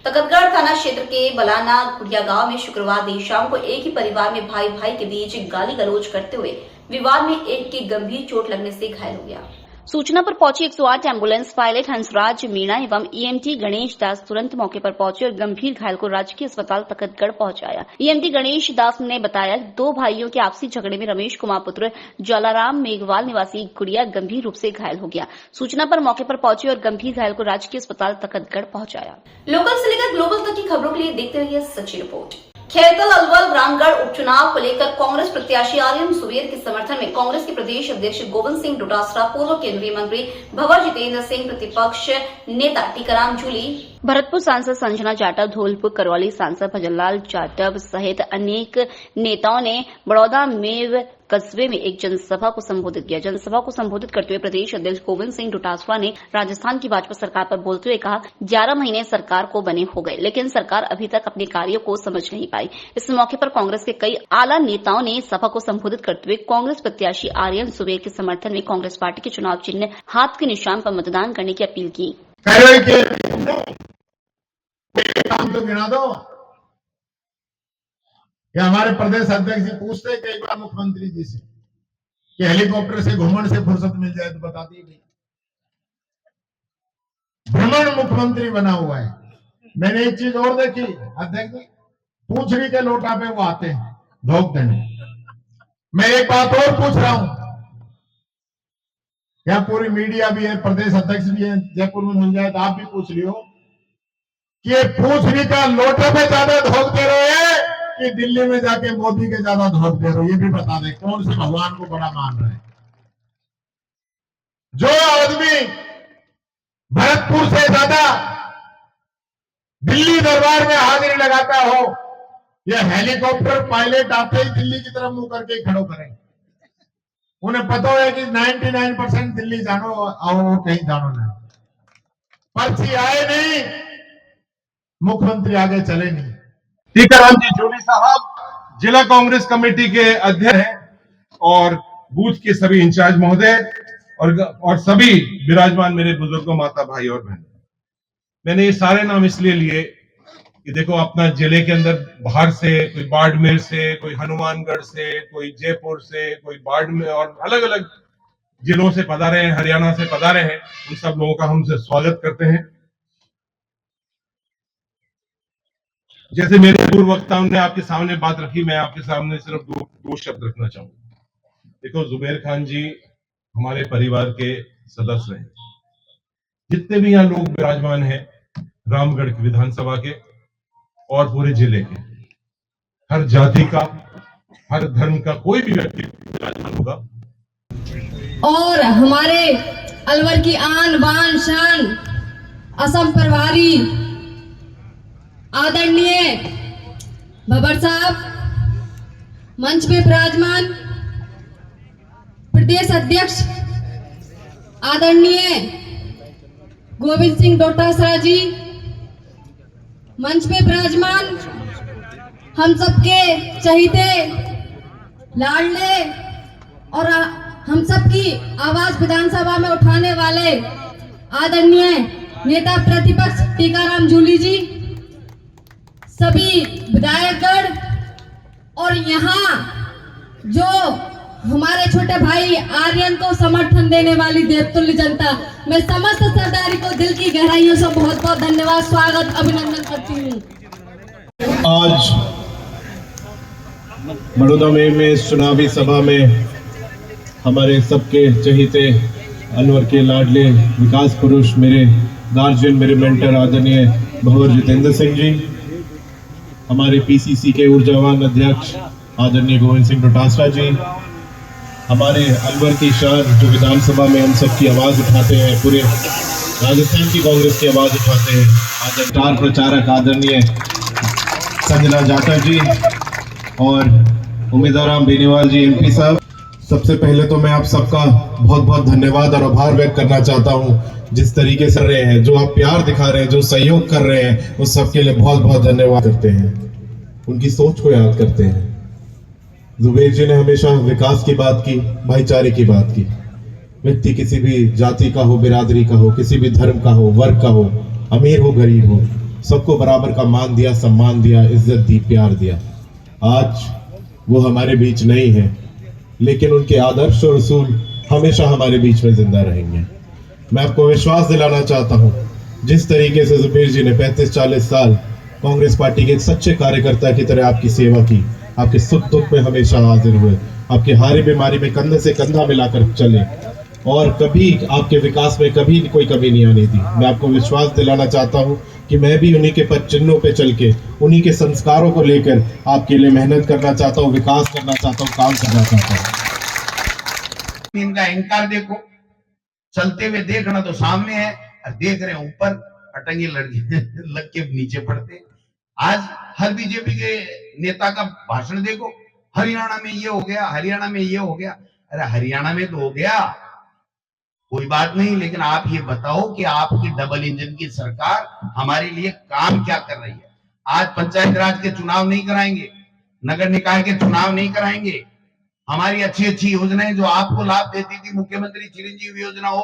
तकतगढ़ थाना क्षेत्र के बलाना गुड़िया गांव में शुक्रवार देर शाम को एक ही परिवार में भाई भाई के बीच गाली गलौज करते हुए विवाद में एक की गंभीर चोट लगने से घायल हो गया। सूचना पर पहुंची 108 एम्बुलेंस पायलट हंसराज मीणा एवं ईएमटी गणेश दास तुरंत मौके पर पहुंचे और गंभीर घायल को राजकीय अस्पताल तकतगढ़ पहुंचाया। ईएमटी गणेश दास ने बताया, दो भाइयों के आपसी झगड़े में रमेश कुमार पुत्र ज्वालाराम मेघवाल निवासी गुड़िया गंभीर रूप से घायल हो गया। सूचना पर मौके पर पहुंचे और गंभीर घायल को राजकीय अस्पताल तकतगढ़ पहुंचाया। लोकल से लेकर ग्लोबल तक की खबरों के लिए देखते रहिए सच्ची रिपोर्ट। खेरकल अलवर रामगढ़ उपचुनाव को लेकर कांग्रेस प्रत्याशी आर्यन सुबेर के समर्थन में कांग्रेस के प्रदेश अध्यक्ष गोविंद सिंह डोटासरा, पूर्व केंद्रीय मंत्री भंवर जितेंद्र सिंह, प्रतिपक्ष नेता टीकाराम जूली, भरतपुर सांसद संजना जाटव, धौलपुर करौली सांसद भजनलाल जाटव सहित अनेक नेताओं ने बड़ौदा में कस्बे में एक जनसभा को संबोधित किया। जनसभा को संबोधित करते हुए प्रदेश अध्यक्ष गोविंद सिंह डोटासरा ने राजस्थान की भाजपा सरकार पर बोलते हुए कहा, 11 महीने सरकार को बने हो गए, लेकिन सरकार अभी तक अपने कार्यों को समझ नहीं पाई। इस मौके पर कांग्रेस के कई आला नेताओं ने सभा को संबोधित करते हुए कांग्रेस प्रत्याशी आर्यन सुबेर के समर्थन में कांग्रेस पार्टी के चुनाव चिन्ह हाथ के निशान पर मतदान करने की अपील की। काम तो गिना दो। या हमारे प्रदेश अध्यक्ष जी पूछते कई बार मुख्यमंत्री जी से कि हेलीकॉप्टर से घूमन से फुर्सत मिल जाए तो बता दी गई। भ्रमण मुख्यमंत्री बना हुआ है। मैंने एक चीज और देखी, अध्यक्ष जी पूछड़ी के लोटा पे वो आते हैं धोख देने। मैं एक बात और पूछ रहा हूं, यहाँ पूरी मीडिया भी है, प्रदेश अध्यक्ष भी है, जयपुर में मिल जाए तो आप भी पूछ लियो कि ये पूछड़ी का लोटे पे ज्यादा धोख दे रहे हैं कि दिल्ली में जाके मोदी के ज्यादा धोख दे रहे हो, ये भी बता दे कौन से भगवान को बड़ा मान रहे हैं। जो आदमी भरतपुर से ज्यादा दिल्ली दरबार में हाजिरी लगाता हो, यह हेलीकॉप्टर पायलट आते ही दिल्ली की तरफ मुंह करके खड़ो करें। उन्हें पता है कि 99% दिल्ली जानो और कहीं जानो नहीं, पर्ची आए नहीं, मुख्यमंत्री आगे चले नहीं। टीकाराम जी जूली साहब जिला कांग्रेस कमेटी के अध्यक्ष हैं और बूथ के सभी इंचार्ज महोदय और सभी विराजमान मेरे बुजुर्गों, माता, भाई और बहन। मैंने ये सारे नाम इसलिए लिए कि देखो अपना जिले के अंदर बाहर से कोई बाड़मेर से, कोई हनुमानगढ़ से, कोई जयपुर से, कोई बाड़मेर और अलग अलग जिलों से पधारे हैं, हरियाणा से पधारे हैं। उन सब लोगों का हम स्वागत करते हैं। जैसे मेरे पूर्व वक्ताओं ने आपके सामने बात रखी, मैं आपके सामने सिर्फ दो शब्द रखना चाहूंगा। देखो, जुबेर खान जी हमारे परिवार के सदस्य हैं। जितने भी यहाँ लोग विराजमान हैं रामगढ़ की विधानसभा के और पूरे जिले के, हर जाति का, हर धर्म का कोई भी व्यक्ति विराजमान होगा। और हमारे अलवर की आन बान शान असम प्रभारी आदरणीय भंवर साहब, मंच पे विराजमान प्रदेश अध्यक्ष आदरणीय गोविंद सिंह डोटासरा जी, मंच पे विराजमान हम सबके चहीते, लाडले और हम सबकी आवाज विधानसभा में उठाने वाले आदरणीय नेता प्रतिपक्ष टीकाराम जूली जी, सभी विधायकगण और यहाँ जो हमारे छोटे भाई आर्यन को समर्थन देने वाली देवतुल्य जनता, मैं समस्त सरदारी को दिल की गहराइयों से बहुत बहुत धन्यवाद, स्वागत, अभिनंदन करती हूँ। आज बड़ौदा में चुनावी सभा में हमारे सबके चहीते अलवर के लाडले विकास पुरुष, मेरे गार्जियन, मेरे मेंटर आदरणीय भंवर जितेंद्र सिंह जी, हमारे पीसीसी के ऊर्जावान अध्यक्ष आदरणीय गोविंद सिंह डोटासरा जी, हमारे अलवर की शान जो विधानसभा में हम सबकी आवाज उठाते हैं, पूरे राजस्थान की कांग्रेस की आवाज उठाते हैं, आज स्टार प्रचारक आदरणीय संजना जाटव जी और उम्मीदवार बेनीवाल जी एमपी साहब। सबसे पहले तो मैं आप सबका बहुत बहुत धन्यवाद और आभार व्यक्त करना चाहता हूं, जिस तरीके से रहे हैं, जो आप प्यार दिखा रहे हैं, जो सहयोग कर रहे हैं, उस सबके लिए बहुत बहुत धन्यवाद करते हैं। उनकी सोच को याद करते हैं। जुबेर जी ने हमेशा विकास की बात की, भाईचारे की बात की। व्यक्ति किसी भी जाति का हो, बिरादरी का हो, किसी भी धर्म का हो, वर्ग का हो, अमीर हो, गरीब हो, सबको बराबर का मान दिया, सम्मान दिया, इज्जत दी, प्यार दिया। आज वो हमारे बीच नहीं है, लेकिन उनके आदर्श और उसूल हमेशा हमारे बीच में जिंदा रहेंगे। मैं आपको विश्वास दिलाना चाहता हूँ, जिस तरीके से जुबेर जी ने 35-40 साल कांग्रेस पार्टी के एक सच्चे कार्यकर्ता की तरह आपकी सेवा की, आपके सुख दुख में हमेशा हाजिर हुए, आपकी हारी बीमारी में कंधे से कंधा मिलाकर चले और कभी आपके विकास में कभी कोई कमी नहीं आने दी। मैं आपको विश्वास दिलाना चाहता हूं कि मैं भी उन्हीं के पद चिन्हों पे चल के, उन्हीं के संस्कारों को लेकर आपके लिए मेहनत करना चाहता हूं, विकास करना चाहता हूं, काम करना चाहता हूं। इनका अहंकार देखो, चलते हुए देखना तो सामने है और देख रहे हैं ऊपर, अटंगे लग के नीचे पड़ते। आज हर बीजेपी के नेता का भाषण देखो, हरियाणा में ये हो गया, हरियाणा में ये हो गया। अरे हरियाणा में तो हो गया, कोई बात नहीं, लेकिन आप ये बताओ कि आपकी डबल इंजन की सरकार हमारे लिए काम क्या कर रही है। आज पंचायत राज के चुनाव नहीं कराएंगे, नगर निकाय के चुनाव नहीं कराएंगे, हमारी अच्छी अच्छी योजनाएं जो आपको लाभ देती थी, मुख्यमंत्री चिरंजीवी योजना हो,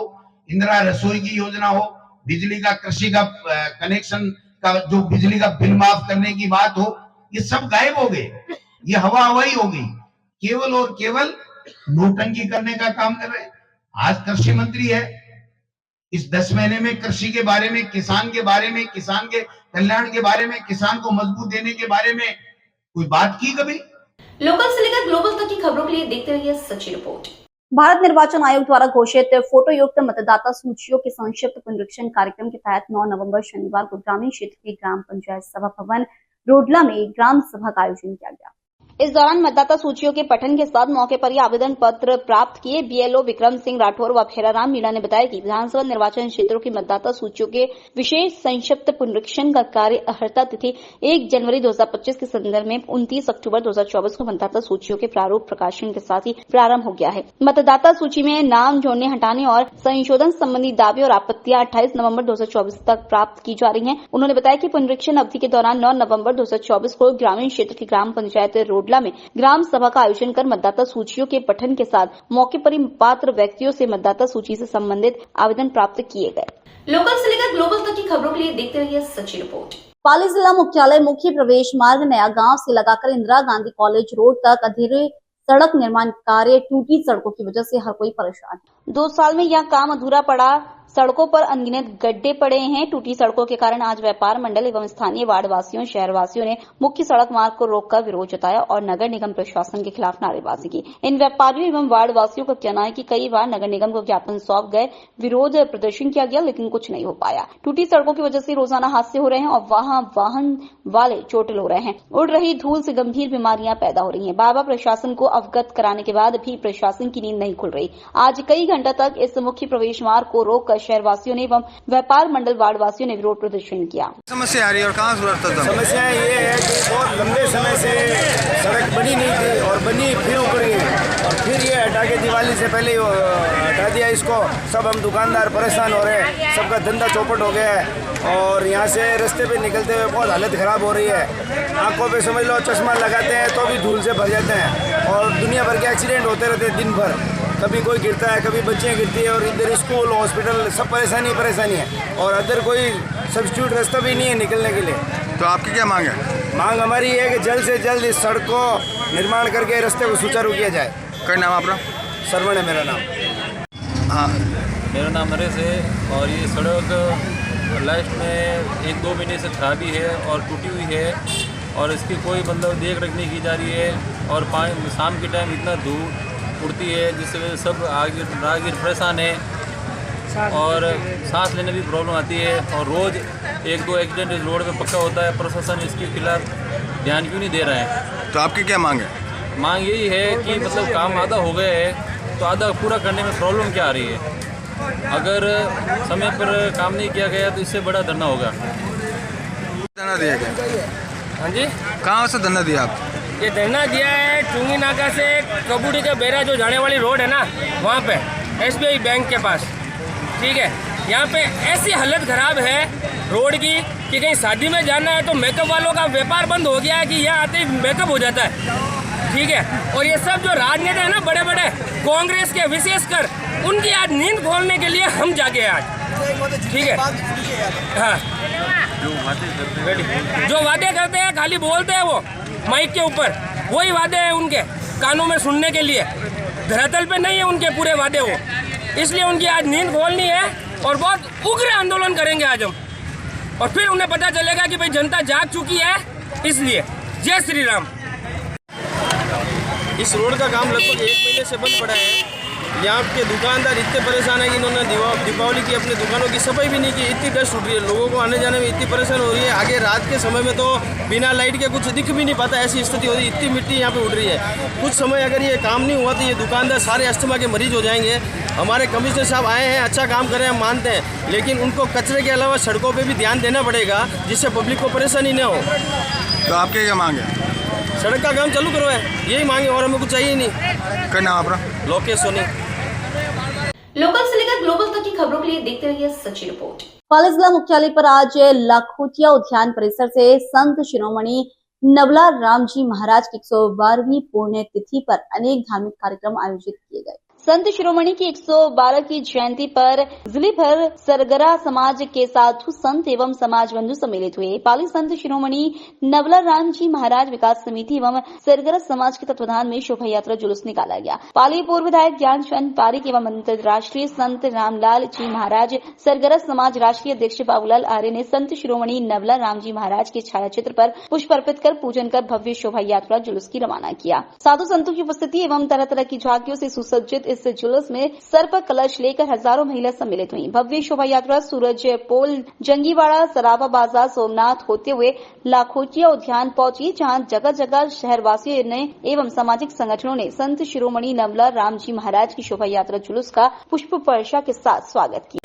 इंदिरा रसोई की योजना हो, बिजली का, कृषि का कनेक्शन का, जो बिजली का बिल माफ करने की बात हो, ये सब गायब हो गए, ये हवा हवाई हो गई। केवल और केवल नोटंकी करने का काम कर रहे हैं। आज कृषि मंत्री है, इस 10 महीने में कृषि के बारे में, किसान के बारे में, किसान के कल्याण के बारे में, किसान को मजबूत देने के बारे में कोई बात की कभी? लोकल से लेकर ग्लोबल तक की खबरों के लिए देखते रहिए सच्ची रिपोर्ट। भारत निर्वाचन आयोग द्वारा घोषित फोटो युक्त मतदाता सूचियों के संक्षिप्त पुनरीक्षण कार्यक्रम के तहत 9 नवंबर शनिवार को ग्रामीण क्षेत्र के ग्राम पंचायत सभा भवन रोडला में ग्राम सभा का आयोजन किया गया। इस दौरान मतदाता सूचियों के पठन के साथ मौके पर ही आवेदन पत्र प्राप्त किए। बीएलओ विक्रम सिंह राठौर व खेराराम मीणा ने बताया कि विधानसभा निर्वाचन क्षेत्रों की मतदाता सूचियों के विशेष संक्षिप्त पुनरीक्षण का कार्य अर्हता तिथि 1 जनवरी 2025 के संदर्भ में 29 अक्टूबर 2024 को मतदाता सूचियों के प्रारूप प्रकाशन के साथ ही प्रारंभ हो गया है। मतदाता सूची में नाम जोड़ने, हटाने और संशोधन संबंधी दावे और आपत्तियां 28 नवंबर 2024 तक प्राप्त की जा रही हैं। उन्होंने बताया कि पुनरीक्षण अवधि के दौरान 9 नवंबर 2024 को ग्रामीण क्षेत्र की ग्राम पंचायत रोडला में ग्राम सभा का आयोजन कर मतदाता सूचियों के पठन के साथ मौके पर ही पात्र व्यक्तियों से मतदाता सूची से संबंधित आवेदन प्राप्त किए गए। लोकल से लेकर ग्लोबल तक की खबरों के लिए देखते रहिए सच्ची रिपोर्ट। पाली जिला मुख्यालय मुख्य प्रवेश मार्ग नया गांव से लगाकर इंदिरा गांधी कॉलेज रोड तक अधूरे सड़क निर्माण कार्य, टूटी सड़कों की वजह से हर कोई परेशान है। 2 साल में यह काम अधूरा पड़ा, सड़कों पर अनगिनत गड्ढे पड़े हैं। टूटी सड़कों के कारण आज व्यापार मंडल एवं स्थानीय वार्ड वासियों, शहरवासियों ने मुख्य सड़क मार्ग को रोककर विरोध जताया और नगर निगम प्रशासन के खिलाफ नारेबाजी की। इन व्यापारियों एवं वार्ड वासियों का कहना है कि कई बार नगर निगम को ज्ञापन सौंप गए, विरोध प्रदर्शन किया गया, लेकिन कुछ नहीं हो पाया। टूटी सड़कों की वजह से रोजाना हादसे हो रहे हैं और वहां वाहन वाले चोटिल हो रहे हैं। उड़ रही धूल से गंभीर बीमारियां पैदा हो रही हैं। बार बार प्रशासन को अवगत कराने के बाद भी प्रशासन की नींद नहीं खुल रही। आज कई घंटा तक इस मुख्य प्रवेश मार्ग को रोककर शहरवासियों ने एवं व्यापार मंडल वार्ड वासियों ने विरोध प्रदर्शन किया। समस्या आ रही है और कहाँ से समस्या ये है कि बहुत लंबे समय से सड़क बनी नहीं थी और बनी फिर ऊपर गई और फिर ये हटा के दिवाली से पहले हटा दिया इसको। सब हम दुकानदार परेशान हो रहे हैं, सबका धंधा चौपट हो गया है और यहाँ से रास्ते पे निकलते हुए बहुत हालत खराब हो रही है। आंखों पे समझ लो चश्मा लगाते हैं तो भी धूल से भर जाते हैं और दुनिया भर के एक्सीडेंट होते रहते हैं दिन भर। कभी कोई गिरता है, कभी बच्चियाँ गिरती है और इधर स्कूल, हॉस्पिटल सब परेशानी है और अदर कोई सब्स्टिट्यूट रास्ता भी नहीं है निकलने के लिए। तो आपकी क्या मांग है? मांग हमारी ये है कि जल्द से जल्द इस सड़क को निर्माण करके रास्ते को सुचारू किया जाए। क्या नाम आपका? सरवण है मेरा नाम। हाँ, मेरा नाम नरेश है और ये सड़क लास्ट में 1-2 महीने से खराबी है और टूटी हुई है और इसकी कोई मतलब देख रेख नहीं की जा रही है और शाम के टाइम इतना धूप उड़ती है जिससे वजह सब आगे राहगीर परेशान है और सांस लेने भी प्रॉब्लम आती है और रोज़ 1-2 एक्सीडेंट इस रोड पे पक्का होता है। प्रशासन इसके खिलाफ ध्यान क्यों नहीं दे रहा है? तो आपकी क्या मांग है? मांग यही है कि मतलब काम आधा हो गया है तो आधा पूरा करने में प्रॉब्लम क्या आ रही है? अगर समय पर काम नहीं किया गया तो इससे बड़ा धरना होगा। धरना दिया गया? हाँ जी, कहाँ से धरना दिया आप? ये धरना दिया है चुंगी नाका से कबूड़ी के बेरा जो जाने वाली रोड है ना, वहाँ पे SBI बैंक के पास। ठीक है, यहाँ पे ऐसी हालत खराब है रोड की कि कहीं शादी में जाना है तो मेकअप वालों का व्यापार बंद हो गया है कि यहाँ आते ही मेकअप हो जाता है। ठीक है, और ये सब जो राजनेता है ना बड़े बड़े कांग्रेस के, विशेषकर उनकी आज नींद खोलने के लिए हम जागे आज ठीक है हाँ जो वादे करते हैं खाली बोलते हैं वो माइक के ऊपर, वही वादे हैं उनके कानों में सुनने के लिए, धरातल पे नहीं है उनके पूरे वादे वो। इसलिए उनकी आज नींद खोलनी है और बहुत उग्र आंदोलन करेंगे आज हम, और फिर उन्हें पता चलेगा कि भाई जनता जाग चुकी है। इसलिए जय श्री राम। इस रोड का काम लगभग 1 महीने से बंद पड़ा है। यहाँ के दुकानदार इतने परेशान है कि इन्होंने दीपावली की अपने दुकानों की सफाई भी नहीं की। इतनी डस्ट उठ रही है, लोगों को आने जाने में इतनी परेशान हो रही है। आगे रात के समय में तो बिना लाइट के कुछ दिख भी नहीं पाता, ऐसी स्थिति हो रही है। इतनी मिट्टी यहाँ पे उड़ रही है। कुछ समय अगर ये काम नहीं हुआ तो ये दुकानदार सारे अस्थमा के मरीज हो जाएंगे। हमारे कमिश्नर साहब आए हैं, अच्छा काम कर रहे हैं, हम मानते हैं, लेकिन उनको कचरे के अलावा सड़कों पर भी ध्यान देना पड़ेगा जिससे पब्लिक को परेशानी न हो। तो आपके क्या मांग है? सड़क का काम चालू करो है, यही मांगे, और हमें कुछ चाहिए नहीं। क्या नाम आपका? लोकेश सोनी। लोकल से लेकर ग्लोबल तक की खबरों के लिए देखते रहिए सच्ची रिपोर्ट। पाली जिला मुख्यालय पर आज लाखोटिया उद्यान परिसर से संत शिरोमणि नवला राम जी महाराज की 112वीं पुण्यतिथि पर अनेक धार्मिक कार्यक्रम आयोजित किए गए। संत शिरोमणि की 112 की जयंती पर जिले भर सरगरा समाज के साधु संत एवं समाज बंधु सम्मिलित हुए। पाली संत शिरोमणि नवला राम जी महाराज विकास समिति एवं सरगरा समाज के तत्वाधान में शोभा यात्रा जुलूस निकाला गया। पाली पूर्व विधायक ज्ञानचंद पारिक एवं अंतर्राष्ट्रीय संत रामलाल जी महाराज सरगरा समाज राष्ट्रीय अध्यक्ष बाबूलाल आर्य ने संत शिरोमणि नवला राम जी महाराज के छाया चित्र पर पुष्प अर्पित कर पूजन कर भव्य शोभा यात्रा जुलूस की रवाना किया। साधु संतों की उपस्थिति एवं तरह तरह की झांकियों से सुसज्जित इस जुलूस में सर पर कलश लेकर हजारों महिला सम्मिलित हुई। भव्य शोभा यात्रा सूरज पोल, जंगीवाड़ा, सराबा बाजार, सोमनाथ होते हुए लाखोटिया उद्यान पहुंची, जहां जगह जगह शहरवासियों ने एवं सामाजिक संगठनों ने संत शिरोमणि नवला राम जी महाराज की शोभा यात्रा जुलूस का पुष्प वर्षा के साथ स्वागत किया।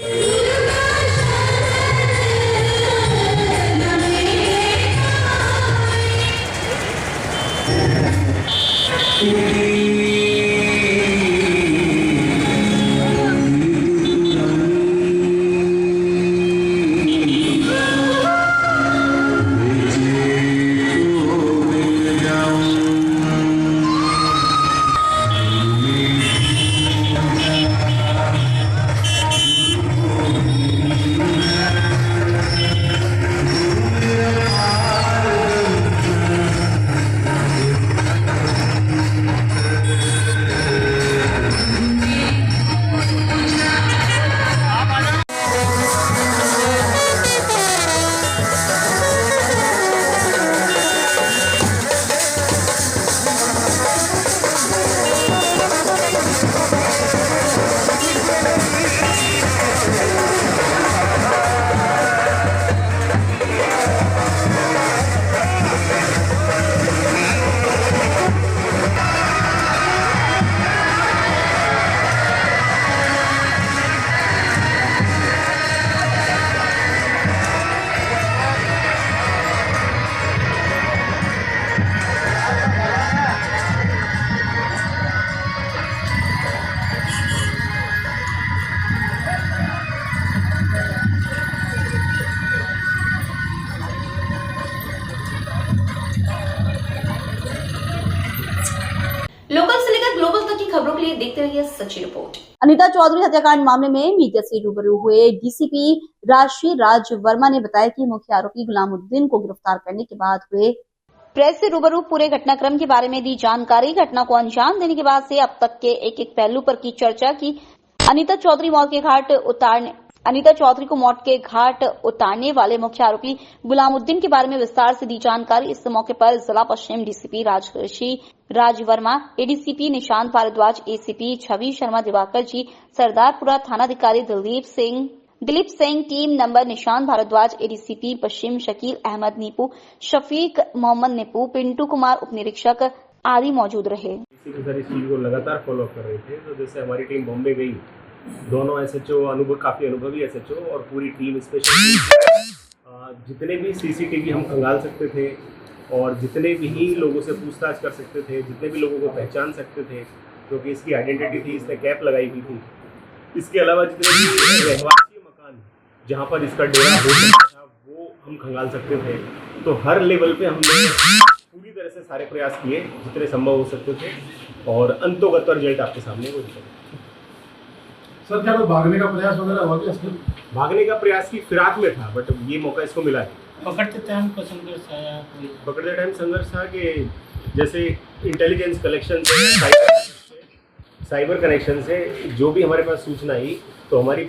खबरों के लिए देखते रहिए सच्ची रिपोर्ट। अनीता चौधरी हत्याकांड मामले में मीडिया से रूबरू हुए डीसीपी राशि राज वर्मा ने बताया कि मुख्य आरोपी गुलामुद्दीन को गिरफ्तार करने के बाद हुए प्रेस से रूबरू पूरे घटनाक्रम के बारे में दी जानकारी, घटना को अंजाम देने के बाद से अब तक के एक एक पहलू पर की चर्चा की। अनीता चौधरी को मौत के घाट उतारने वाले मुख्य आरोपी गुलामुद्दीन के बारे में विस्तार से दी जानकारी। इस मौके पर जिला पश्चिम DCP Raj Verma, ADCP Nishant Bharadwaj, ACP Chhavi Sharma Diwakar ji, Sardarpura थानाधिकारी Dilip Singh, team number Nishant Bharadwaj, ADCP पश्चिम शकील अहमद नीपू, शफीक मोहम्मद नीपू, पिंटू कुमार उप निरीक्षक आदि मौजूद रहे। इस चीज को लगातार फॉलो कर रहे थे। तो जैसे हमारी टीम बॉम्बे गई, दोनों एसएचओ काफी अनुभवी एसएचओ और पूरी टीम स्पेशल जितने भी सीसीटीवी हम खंगाल सकते थे और जितने भी लोगों से पूछताछ कर सकते थे, जितने भी लोगों को पहचान सकते थे क्योंकि इसकी आइडेंटिटी थी, इसने कैप लगाई हुई थी। इसके अलावा जितने भी रहवासी मकान जहाँ पर इसका डेरा हो सकता था वो हम खंगाल सकते थे। तो हर लेवल पे हमने पूरी तरह से सारे प्रयास किए जितने संभव हो सकते थे और अंतोगत रिजल्ट आपके सामने वो। सर क्या भागने का प्रयास वगैरह हुआ क्या? भागने का प्रयास की फिराक में था, बट ये मौका इसको मिला नहीं। पकड़ते टाइम को संघर्ष आया कोई? पकड़ते टाइम संघर्ष था कि जैसे इंटेलिजेंस कलेक्शन से, साइबर कनेक्शन से जो भी हमारे पास सूचना आई, तो हमारी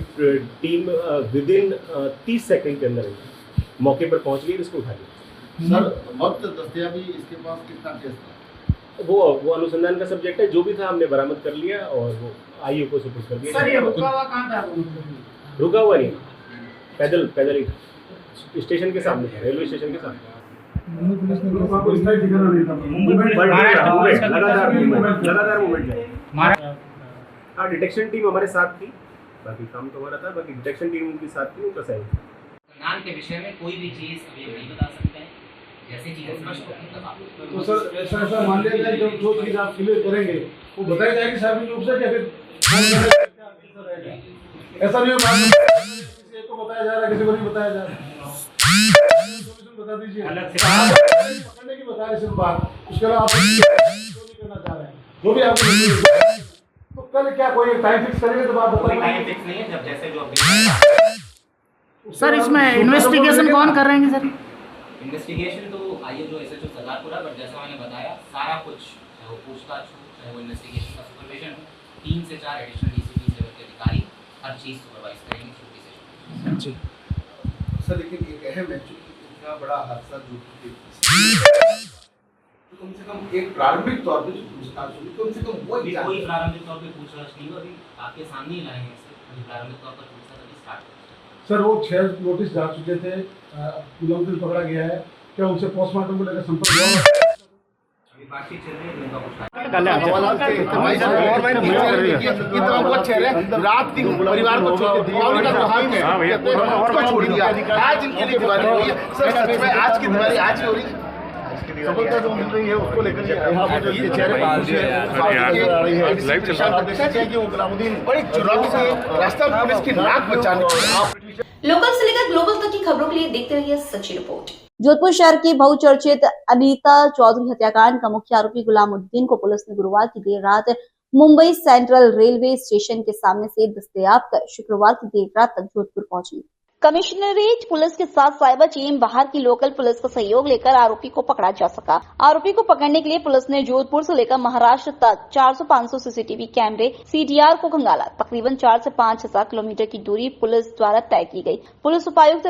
टीम विद इन 30 सेकंड के अंदर मौके पर पहुंच गई, इसको उठा लिया। सर वक्त दस्तियाबी इसके पास कितना केस था? वो अनुसंधान का सब्जेक्ट है, जो भी था हमने बरामद कर लिया और वो आईओ को सुपुर्द कर दिया। सर ये रुका हुआ कहाँ था? रुका हुआ नहीं, पैदल ही स्टेशन के सामने था, रेलवे स्टेशन के सामने। लगातार मूवमेंट। हाँ, डिटेक्शन टीम हमारे साथ थी, बाकी काम तो हमारा था, बाकी डिटेक्शन टीम उनके साथ थी, उनका सहयोग। संज्ञान के विषय में कोई भी चीज़ अभी नहीं बता सकते हैं, जैसे चीज़ें स्पष्ट होगी तब आप। तो सर ऐसा मान लिया जाए जब जो चीज़ आप क्लियर करेंगे वो बताई जाएगी सार्वजनिक रूप से, या फिर ऐसा नहीं होगा किसी एक को बताया जा रहा है, किसी को नहीं बताया जा रहा? बता दीजिए पकड़ने की बता रहे सिर्फ बात, उसके अलावा आप नहीं करना चाह रहे हैं जो भी आपको। तो कल क्या कोई टाइम फिक्स करेंगे तो आप बताइए। टाइम फिक्स नहीं है, जब जैसे जो सर इसमें इन्वेस्टिगेशन कौन कर रहे हैं सर? इन्वेस्टिगेशन तो आइए जो एसएचओ सरदारपुरा, बट जैसा मैंने बताया सारा कुछ, चाहे वो पूछताछ हो, चाहे वो इन्वेस्टिगेशन का सुपरविजन हो, 3 से 4 एडिशनल डीसीपी लेवल के अधिकारी हर चीज़ सुपरवाइज करेंगे छुट्टी से। जी सर लेकिन एक अहम है, इतना बड़ा हादसा जो तो कम से कम एक प्रारंभिक तौर पे जो पूछताछ हुई, कम से कम वो कोई प्रारंभिक तौर पे पूछताछ नहीं, अभी आपके सामने ही लाए हैं इसे, अभी प्रारंभिक तौर पर पूछताछ अभी स्टार्ट हो। सर वो 6 नोटिस जा चुके थे, मुलजिम पकड़ा गया है, क्या उनसे पोस्टमार्टम को लेकर संपर्क हुआ? अभी बातचीत चल रही है, उनका कुछ रात दिन परिवार को छोड़ दिया, आज इनके लिए दिवाली हुई है। सर आज की दिवाली आज ही हो रही है, सफलता जो मिल रही है उसको लेकर बड़ी चुनौती से रास्ता पुलिस की नाक बचाने। लोकल से लेकर ग्लोबल तक की खबरों के लिए देखते रहिए सच्ची रिपोर्ट। जोधपुर शहर के बहुचर्चित अनीता चौधरी हत्याकांड का मुख्य आरोपी गुलामुद्दीन को पुलिस ने गुरुवार की देर रात मुंबई सेंट्रल रेलवे स्टेशन के सामने से दस्तयाब कर शुक्रवार की देर रात तक जोधपुर पहुंची। कमिश्नरेट पुलिस के साथ साइबर टीम बाहर की लोकल पुलिस का सहयोग लेकर आरोपी को पकड़ा जा सका। आरोपी को पकड़ने के लिए पुलिस ने जोधपुर से लेकर महाराष्ट्र तक 400-500 सीसीटीवी कैमरे सीडीआर को खंगाला। तकरीबन 4 से 5 हजार किलोमीटर की दूरी पुलिस द्वारा तय की गई। पुलिस उपायुक्त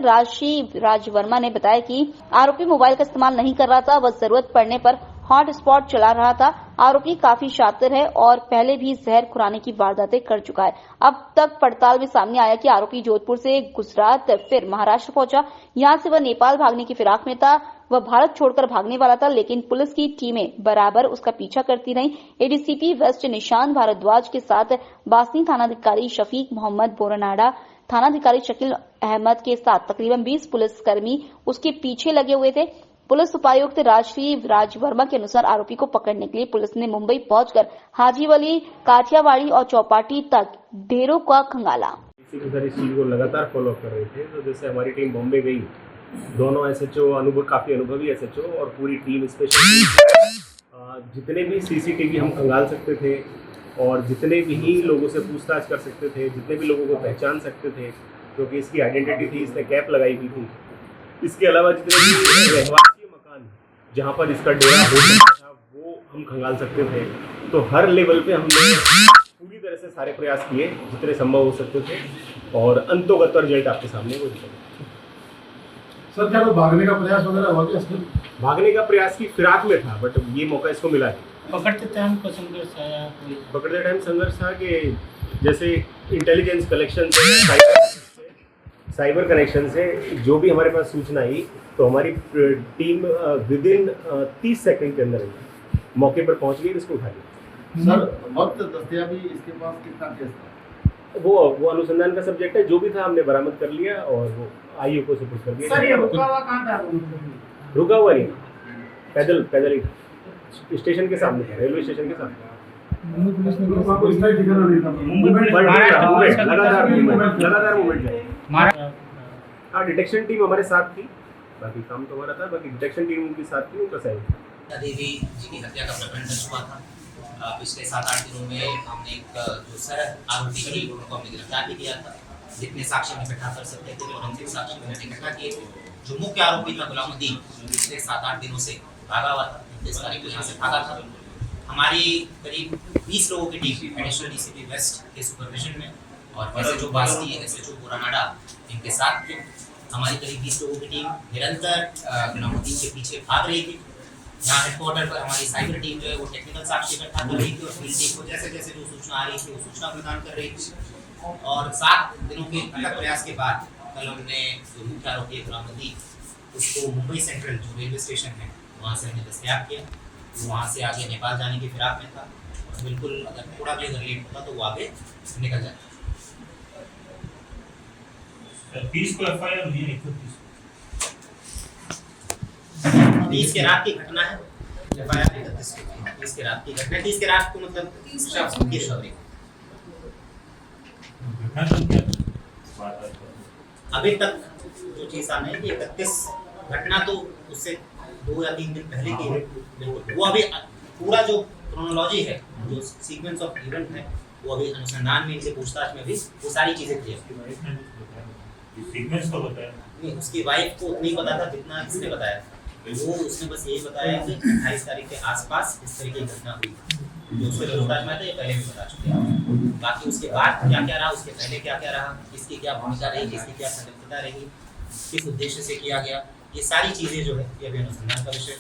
राज वर्मा ने बताया कि आरोपी मोबाइल का इस्तेमाल नहीं कर रहा था, वह जरूरत पड़ने पर हॉट स्पॉट चला रहा था। आरोपी काफी शातिर है और पहले भी जहर खुराने की वारदातें कर चुका है। अब तक पड़ताल में सामने आया कि आरोपी जोधपुर से गुजरात फिर महाराष्ट्र पहुंचा। यहां से वह नेपाल भागने की फिराक में था। वह भारत छोड़कर भागने वाला था, लेकिन पुलिस की टीमें बराबर उसका पीछा करती रहीं। एडीसीपी वेस्ट निशांत भारद्वाज के साथ बासनी थानाधिकारी शफीक मोहम्मद बोरनाडा, थानाधिकारी शकील अहमद के साथ तकरीबन 20 पुलिसकर्मी उसके पीछे लगे हुए थे। पुलिस उपायुक्त राज वर्मा के अनुसार आरोपी को पकड़ने के लिए पुलिस ने मुंबई पहुंचकर हाजीवली, काठियावाड़ी और चौपाटी तक ढेरों का खंगाला। इसी चीज को लगातार फॉलो कर रहे थे, तो जैसे हमारी टीम बॉम्बे गई, दोनों एसएचओ काफी अनुभवी एसएचओ और पूरी टीम स्पेशल जितने भी सीसीटीवी हम खंगाल सकते थे और जितने भी लोगों से पूछताछ कर सकते थे, जितने भी लोगों को पहचान सकते थे, क्योंकि इसकी आइडेंटिटी थी, इसने कैप लगाई हुई थी। इसके अलावा जितने भी रहवासी मकान जहाँ पर इसका डेरा हो सकता था वो हम खंगाल सकते थे। तो हर लेवल पे हमने पूरी तरह से सारे प्रयास किए जितने संभव हो सकते थे और अंतोगत रिजल्ट आपके सामने वो दिखा। सर क्या कोई भागने का प्रयास वगैरह हुआ क्या? भागने का प्रयास की फिराक में था, बट ये मौका इसको मिला नहीं। पकड़ते टाइम को संघर्ष आया कोई? पकड़ते टाइम संघर्ष था कि जैसे इंटेलिजेंस कलेक्शन से, साइबर कनेक्शन से जो भी हमारे पास सूचना आई, तो हमारी टीम विद इन 30 सेकंड के अंदर मौके पर पहुंच गई, इसको उठा लिया। सर वक्त दस्तियाबी इसके पास कितना केस था? वो अनुसंधान का सब्जेक्ट है, जो भी था हमने बरामद कर लिया और वो आईओ को सुपुर्द कर दिया। सर ये रुका हुआ कहाँ था? रुका हुआ नहीं, पैदल ही स्टेशन के सामने था, रेलवे स्टेशन के सामने। लगातार मूवमेंट। हाँ, डिटेक्शन टीम हमारे साथ थी, बाकी काम तो हमारा था, बाकी डिटेक्शन टीम उनके साथ थी, उनका सहयोग। देवी जी की हत्या का प्रकरण दर्ज हुआ था। पिछले 7-8 दिनों में हमने एक जो सर आरोपी थी उनको हमने गिरफ्तार भी किया था जितने साक्ष्य हम इकट्ठा कर सकते थे और अंतिम साक्ष्य मैंने इकट्ठा किए थे। जो मुख्य आरोपी था गुलामुद्दीन, पिछले 7-8 दिनों से भागा हुआ था, 30 तारीख को यहाँ से भागा था। हमारी करीब 20 लोगों की टीम एडिशनल डीसीपी वेस्ट के सुपरविजन में और एसएचओ बास्ती, एसएचओ पुरानाडा इनके साथ थे। हमारी करीब 20 लोगों की टीम निरंतर गुलामुद्दीन के पीछे भाग रही थी। यहाँ हेडक्वार्टर पर हमारी साइबर टीम जो है वो टेक्निकल साक्ष्य इकट्ठा कर रही थी और फील्ड टीम को जैसे जैसे जो सूचना आ रही थी वो सूचना प्रदान कर रही थी। और 7 दिनों के अथक प्रयास के बाद कल हमने जो मुख्य आरोपी है गुलामुद्दीन, उसको मुंबई सेंट्रल जो रेलवे स्टेशन है वहाँ से हमने दस्तयाब किया। वो वहाँ से आगे नेपाल जाने की फिराक में था और बिल्कुल अगर थोड़ा भी अगर लेट होता तो वो आगे निकल जाता। 30 को एफआईआर हुई है, 30 के रात की घटना है। एफआईआर 30 के रात की घटना, 30 के रात को मतलब शव की रिकवरी। अभी तक जो चीज सामने है कि 31 घटना तो उससे 2 या 3 दिन पहले की है। बिल्कुल वो अभी पूरा जो क्रोनोलॉजी है, जो सीक्वेंस ऑफ इवेंट है, वो अभी अनुसंधान में, इनसे पूछताछ में भी वो सारी चीजें क्लियर। सीक्वेंस को बताया नहीं, उसकी वाइफ को नहीं पता था जितना इसने बताया। वो उसने बस यही बताया कि 28 तारीख के आसपास इस तरह की घटना हुई। जो उसके पूछताछ में था ये पहले भी बता चुके हैं। बाकी उसके बाद क्या क्या रहा, उसके पहले क्या क्या रहा, किसकी क्या भूमिका रही, किसकी क्या संलिप्तता रही, किस उद्देश्य से किया गया, ये सारी चीज़ें जो है ये अभी अनुसंधान का विषय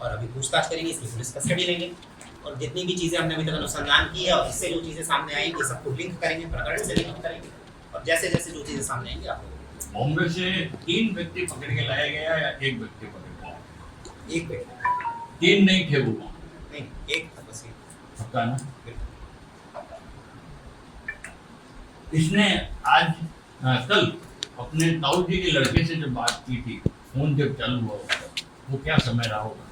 और अभी पूछताछ करेंगे, इसकी पुलिस कस्टडी लेंगे और जितनी भी चीज़ें हमने अभी तक अनुसंधान की है और इससे जो चीज़ें सामने आएंगी सबको लिंक करेंगे, प्रकरण से लिंक करेंगे और जैसे जैसे जो चीज़ें सामने आएंगी आप लोग। बॉम्बे से 3 व्यक्ति पकड़ के लाया गया या 1 व्यक्ति पकड़ के? 1 व्यक्ति। 3 नहीं थे वो? नहीं, 1 था बस। पक्का ना? इसने आज कल अपने ताऊ जी के लड़के से जब बात की थी, फोन जब चालू हुआ वो क्या समय रहा होगा?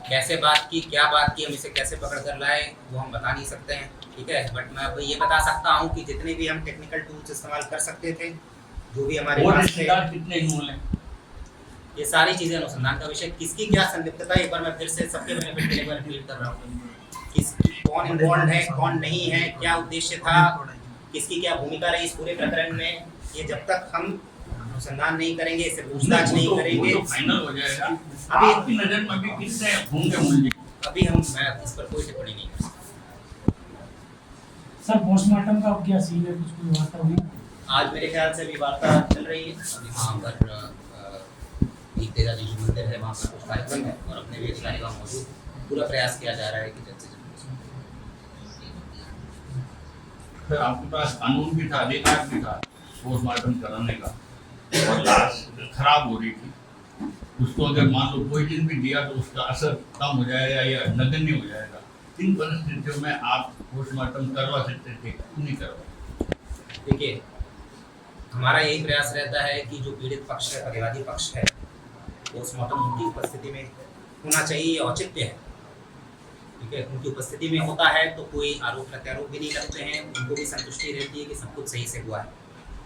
कैसे बात की, क्या बात की, हम इसे कैसे पकड़ कर लाए वो हम बता नहीं सकते हैं, ठीक है। बट मैं अब ये बता सकता हूँ कि जितने भी हम टेक्निकल टूल्स इस्तेमाल कर सकते थे, जो भी हमारे पास थे, कितने हुए, ये सारी चीजें अनुसंधान का विषय। किसकी क्या संलिप्तता, एक बार मैं फिर से सबके बेनिफिट के लिए रिपीट कर रहा हूँ। किस कौन इन्वॉल्व है, कौन नहीं है, क्या उद्देश्य था, किसकी क्या भूमिका रही इस पूरे प्रकरण में, ये जब तक हम अनुसंधान नहीं करेंगे, इसे पूछताछ नहीं करेंगे, तो फाइनल हो जाएगा। अभी आपकी नजर में भी कितने होंगे मुल्जिम? अभी मैं इस पर कोई टिप्पणी नहीं कर सकता। सर पोस्टमार्टम का क्या सीन है, कुछ कोई वार्ता हुई? आज मेरे ख्याल से भी वार्ता चल रही है। अभी वहाँ पर तेजा जी मंदिर है, वहाँ पर कुछ कार्यक्रम है और अपने भी अधिकारी वहाँ मौजूद, पूरा प्रयास किया जा रहा है कि जल्द से जल्द। आपके पास कानून भी था, अधिकार भी था पोस्टमार्टम कराने का और लाश खराब हो रही थी, उसको अगर मान लो कोई दिन भी दिया तो उसका असर कम हो जाएगा या नगण्य हो जाएगा। इन परिस्थितियों में आप पोस्टमार्टम करवा सकते थे, नहीं करवा? देखिए, हमारा यही प्रयास रहता है कि जो पीड़ित पक्ष है, प्रतिवादी पक्ष है, पोस्टमार्टम उनकी उपस्थिति में होना चाहिए, औचित्य है, ठीक है। उनकी उपस्थिति में होता है तो कोई आरोप प्रत्यारोप भी नहीं लगते हैं, उनको भी संतुष्टि रहती है कि सब कुछ सही से हुआ है।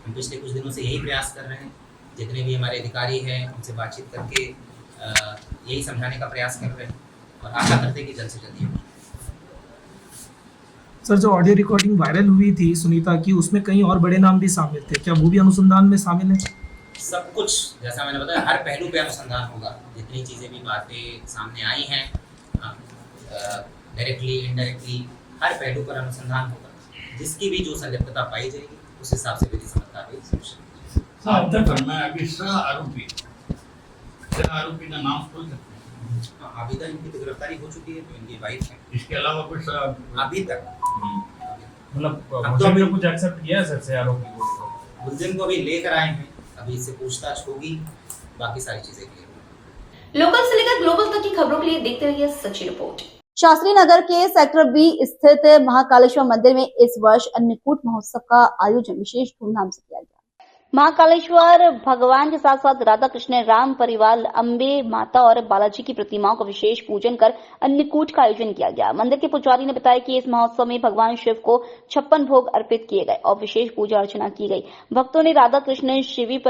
हम पिछले कुछ दिनों से यही प्रयास कर रहे हैं, जितने भी हमारे अधिकारी हैं उनसे बातचीत करके यही समझाने का प्रयास कर रहे हैं और आशा करते हैं कि जल्द से जल्द ये। सर, जो ऑडियो रिकॉर्डिंग वायरल हुई थी सुनीता की, उसमें कई और बड़े नाम भी शामिल थे, क्या वो भी अनुसंधान में शामिल है? सब कुछ जैसा मैंने बताया, हर पहलू पे अनुसंधान होगा। जितनी चीज़ें भी बातें सामने आई हैं, डायरेक्टली इनडायरेक्टली हर पहलू पर अनुसंधान होगा। जिसकी भी जो संलिप्तता पाई जाएगी उस हिसाब से विधि समझता है। अभी सह आरोपी का नाम खोल सकते हैं? अभी तक इनकी तो गिरफ्तारी हो चुकी है, तो इनकी वाइफ है। इसके अलावा कुछ अभी तक मतलब कुछ एक्सेप्ट किया है सर से आरोपी को? मुलजिम को अभी लेकर आए हैं, अभी इससे पूछताछ होगी, बाकी सारी चीजें क्लियर होंगी। लोकल से लेकर ग्लोबल तक की खबरों के लिए देखते रहिए सच्ची रिपोर्ट। शास्त्री नगर के सेक्टर बी स्थित महाकालेश्वर मंदिर में इस वर्ष अन्नकूट महोत्सव का आयोजन विशेष धूमधाम से किया गया। महाकालेश्वर भगवान के साथ साथ राधा कृष्ण राम परिवार अम्बे माता और बालाजी की प्रतिमाओं का विशेष पूजन कर अन्नकूट का आयोजन किया गया। मंदिर के पुजारी ने बताया कि इस महोत्सव में भगवान शिव को 56 भोग अर्पित किए गए और विशेष पूजा अर्चना की गई। भक्तों ने राधा कृष्ण शिव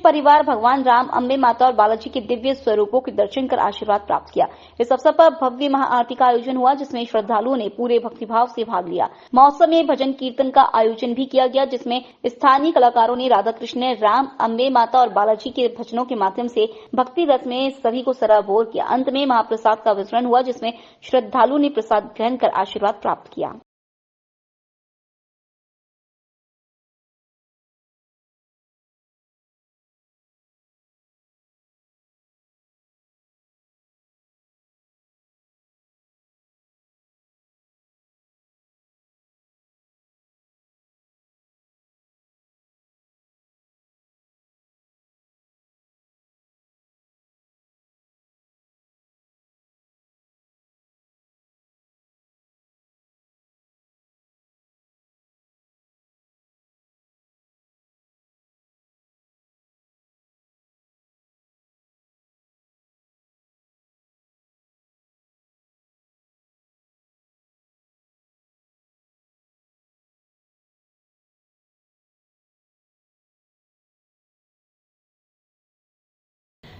परिवार भगवान राम अम्बे माता और बालाजी के दिव्य स्वरूपों के दर्शन कर आशीर्वाद प्राप्त किया। इस अवसर पर भव्य महाआरती का आयोजन हुआ, जिसमें श्रद्धालुओं ने पूरे भक्तिभाव से भाग लिया। महोत्सव में भजन कीर्तन का आयोजन भी किया गया, जिसमें स्थानीय कलाकारों ने राधा कृष्ण राम अम्बे माता और बालाजी के भजनों के माध्यम से भक्ति रस में सभी को सराबोर किया। अंत में महाप्रसाद का वितरण हुआ, जिसमें श्रद्धालुओं ने प्रसाद ग्रहण कर आशीर्वाद प्राप्त किया।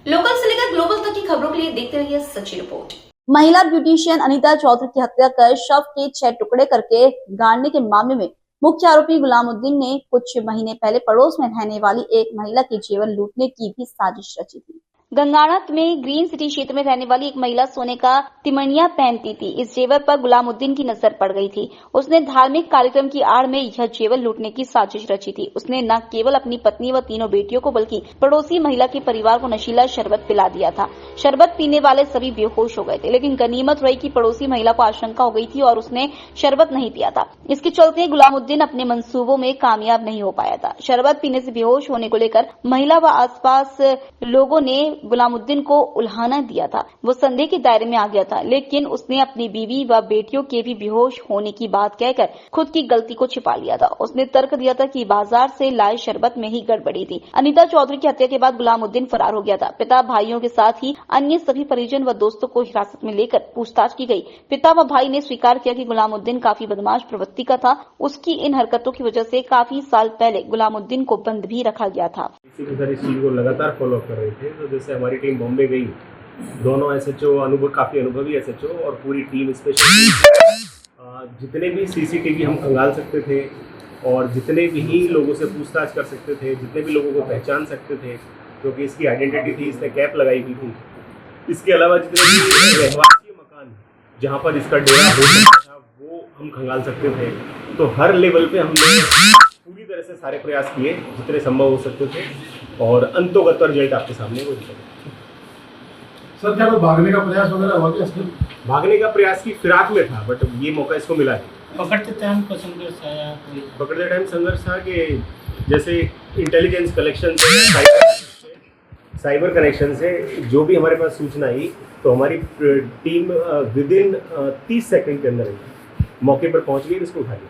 लोकल से लेकर ग्लोबल तक की खबरों के लिए देखते रहिए सच्ची रिपोर्ट। महिला ब्यूटिशियन अनीता चौधरी की हत्या कर शव के 6 टुकड़े करके गाड़ने के मामले में मुख्य आरोपी गुलामुद्दीन ने कुछ महीने पहले पड़ोस में रहने वाली एक महिला की जेवर लूटने की भी साजिश रची थी। गंगानाथ में ग्रीन सिटी क्षेत्र में रहने वाली एक महिला सोने का तिमणिया पहनती थी। इस जेवर पर गुलामुद्दीन की नजर पड़ गई थी। उसने धार्मिक कार्यक्रम की आड़ में यह जेवर लूटने की साजिश रची थी। उसने न केवल अपनी पत्नी व तीनों बेटियों को बल्कि पड़ोसी महिला के परिवार को नशीला शरबत पिला दिया था। शरबत पीने वाले सभी बेहोश हो गए थे, लेकिन गनीमत रही कि पड़ोसी महिला को आशंका हो गई थी और उसने शरबत नहीं पिया था। इसके चलते गुलामुद्दीन अपने मंसूबों में कामयाब नहीं हो पाया था। शरबत पीने से बेहोश होने को लेकर महिला व आसपास लोगों ने गुलामुद्दीन को उल्हाना दिया था। वो संदेह के दायरे में आ गया था, लेकिन उसने अपनी बीवी व बेटियों के भी बेहोश होने की बात कहकर खुद की गलती को छिपा लिया था। उसने तर्क दिया था कि बाजार से लाए शरबत में ही गड़बड़ी थी। अनीता चौधरी की हत्या के बाद गुलामुद्दीन फरार हो गया था। पिता, भाइयों के साथ ही अन्य सभी परिजन व दोस्तों को हिरासत में लेकर पूछताछ की गई। पिता व भाई ने स्वीकार किया कि गुलामुद्दीन काफी बदमाश प्रवृत्ति का था। उसकी इन हरकतों की वजह से काफी साल पहले गुलामुद्दीन को बंद भी रखा गया था। इस चीज को लगातार फॉलो कर रहे थे, तो जैसे हमारी टीम बॉम्बे गई, दोनों एसएचओ काफी अनुभवी एसएचओ और पूरी टीम स्पेशल जितने भी सीसीटीवी हम खंगाल सकते थे और जितने भी लोगों से पूछताछ कर सकते थे, जितने भी लोगों को पहचान सकते थे, क्योंकि इसकी आइडेंटिटी थी, इसने कैप लगाई हुई थी। इसके अलावा जितने भी रहवासी मकान जहाँ पर इसका डेरा हो सकता था वो हम खंगाल सकते थे। तो हर लेवल पे हमने पूरी तरह से सारे प्रयास किए जितने संभव हो सकते थे और अंतोगत रिजल्ट आपके सामने वो दिखा। सर, क्या भागने का प्रयास वगैरह हुआ क्या? भागने का प्रयास की फिराक में था, बट ये मौका इसको मिला है। पकड़ते टाइम को संघर्ष आया? पकड़ते टाइम संघर्ष था कि जैसे इंटेलिजेंस कलेक्शन से, साइबर कनेक्शन से जो भी हमारे पास सूचना आई, तो हमारी टीम विद इन 30 सेकंड के अंदर मौके पर पहुंच गई, इसको उठा लिया।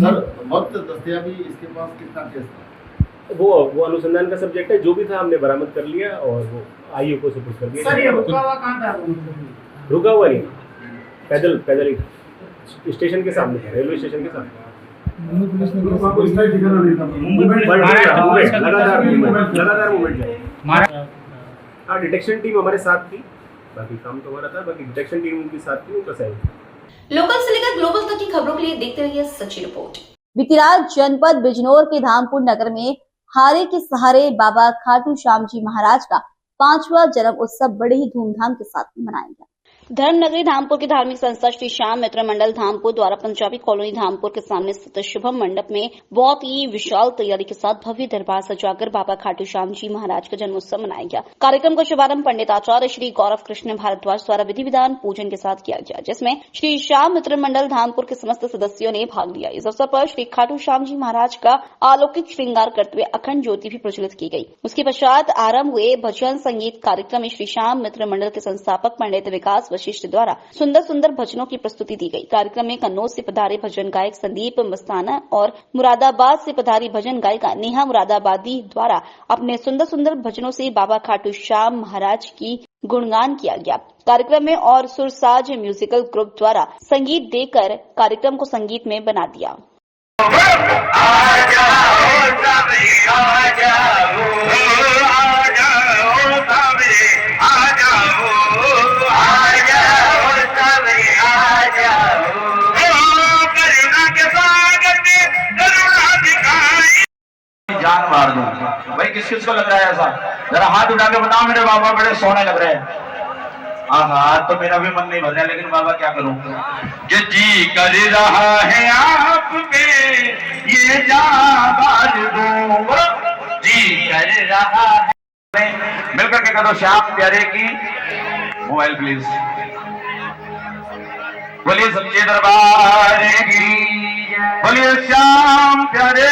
सर, वक्त दस्तयाबी इसके पास कितना केस था? वो अनुसंधान का सब्जेक्ट है। जो भी था हमने बरामद कर लिया और वो आईओ को सुपुर्द कर दिया। सर, ये रुका हुआ कहाँ था? रुका हुआ नहीं, पैदल ही स्टेशन के सामने था, रेलवे स्टेशन के सामने। लगातार मूवमेंट है। हाँ, डिटेक्शन टीम हमारे साथ थी, बाकी काम तो हमारा था, बाकी डिटेक्शन टीम उनके साथ थी, उनका सहयोग। लोकल से लेकर ग्लोबल तक की खबरों के लिए देखते रहिए सच्ची रिपोर्ट। बीती रात जनपद बिजनौर के धामपुर नगर में हारे के सहारे बाबा खाटू श्याम जी महाराज का 5वां जन्म उत्सव बड़े ही धूमधाम के साथ मनाया गया। धर्मनगरी धामपुर की धार्मिक संस्था श्री श्याम मित्र मंडल धामपुर द्वारा पंजाबी कॉलोनी धामपुर के सामने स्थित शुभम मंडप में बहुत ही विशाल तैयारी के साथ भव्य दरबार सजाकर बाबा खाटू श्याम जी महाराज का जन्मोत्सव मनाया गया। कार्यक्रम का शुभारंभ पंडित आचार्य श्री गौरव कृष्ण भारद्वाज द्वारा विधि विधान पूजन के साथ किया गया, जिसमें श्री श्याम मित्र मंडल धामपुर के समस्त सदस्यों ने भाग लिया। इस अवसर पर श्री खाटू श्याम जी महाराज का अलौकिक श्रृंगार करते हुए अखंड ज्योति भी प्रज्वलित की गई। उसके पश्चात आरंभ हुए भजन संगीत कार्यक्रम में श्री श्याम मित्र मंडल के संस्थापक पंडित विकास वशिष्ठ द्वारा सुंदर सुंदर भजनों की प्रस्तुति दी गई। कार्यक्रम में कन्नौज से पधारे भजन गायक संदीप मस्ताना और मुरादाबाद से पधारी भजन गायिका नेहा मुरादाबादी द्वारा अपने सुंदर सुंदर भजनों से बाबा खाटू श्याम महाराज की गुणगान किया गया। कार्यक्रम में और सुरसाज म्यूजिकल ग्रुप द्वारा संगीत देकर कार्यक्रम को संगीत में बना दिया। जान मार दूं भाई, किस किस को लग रहा है ऐसा? जरा हाथ उठा के बताओ मेरे बाबा बड़े सोने लग रहे हैं। हाँ, तो मेरा भी मन नहीं भर रहा, लेकिन बाबा क्या करूं? ये जी कर रहा है आप पे ये जाबाज दूं, जी कर रहा है। मिलकर के करो श्याम प्यारे की। Mobile please. बोलिए सच्चे दरबार की, बोलिए श्याम प्यारे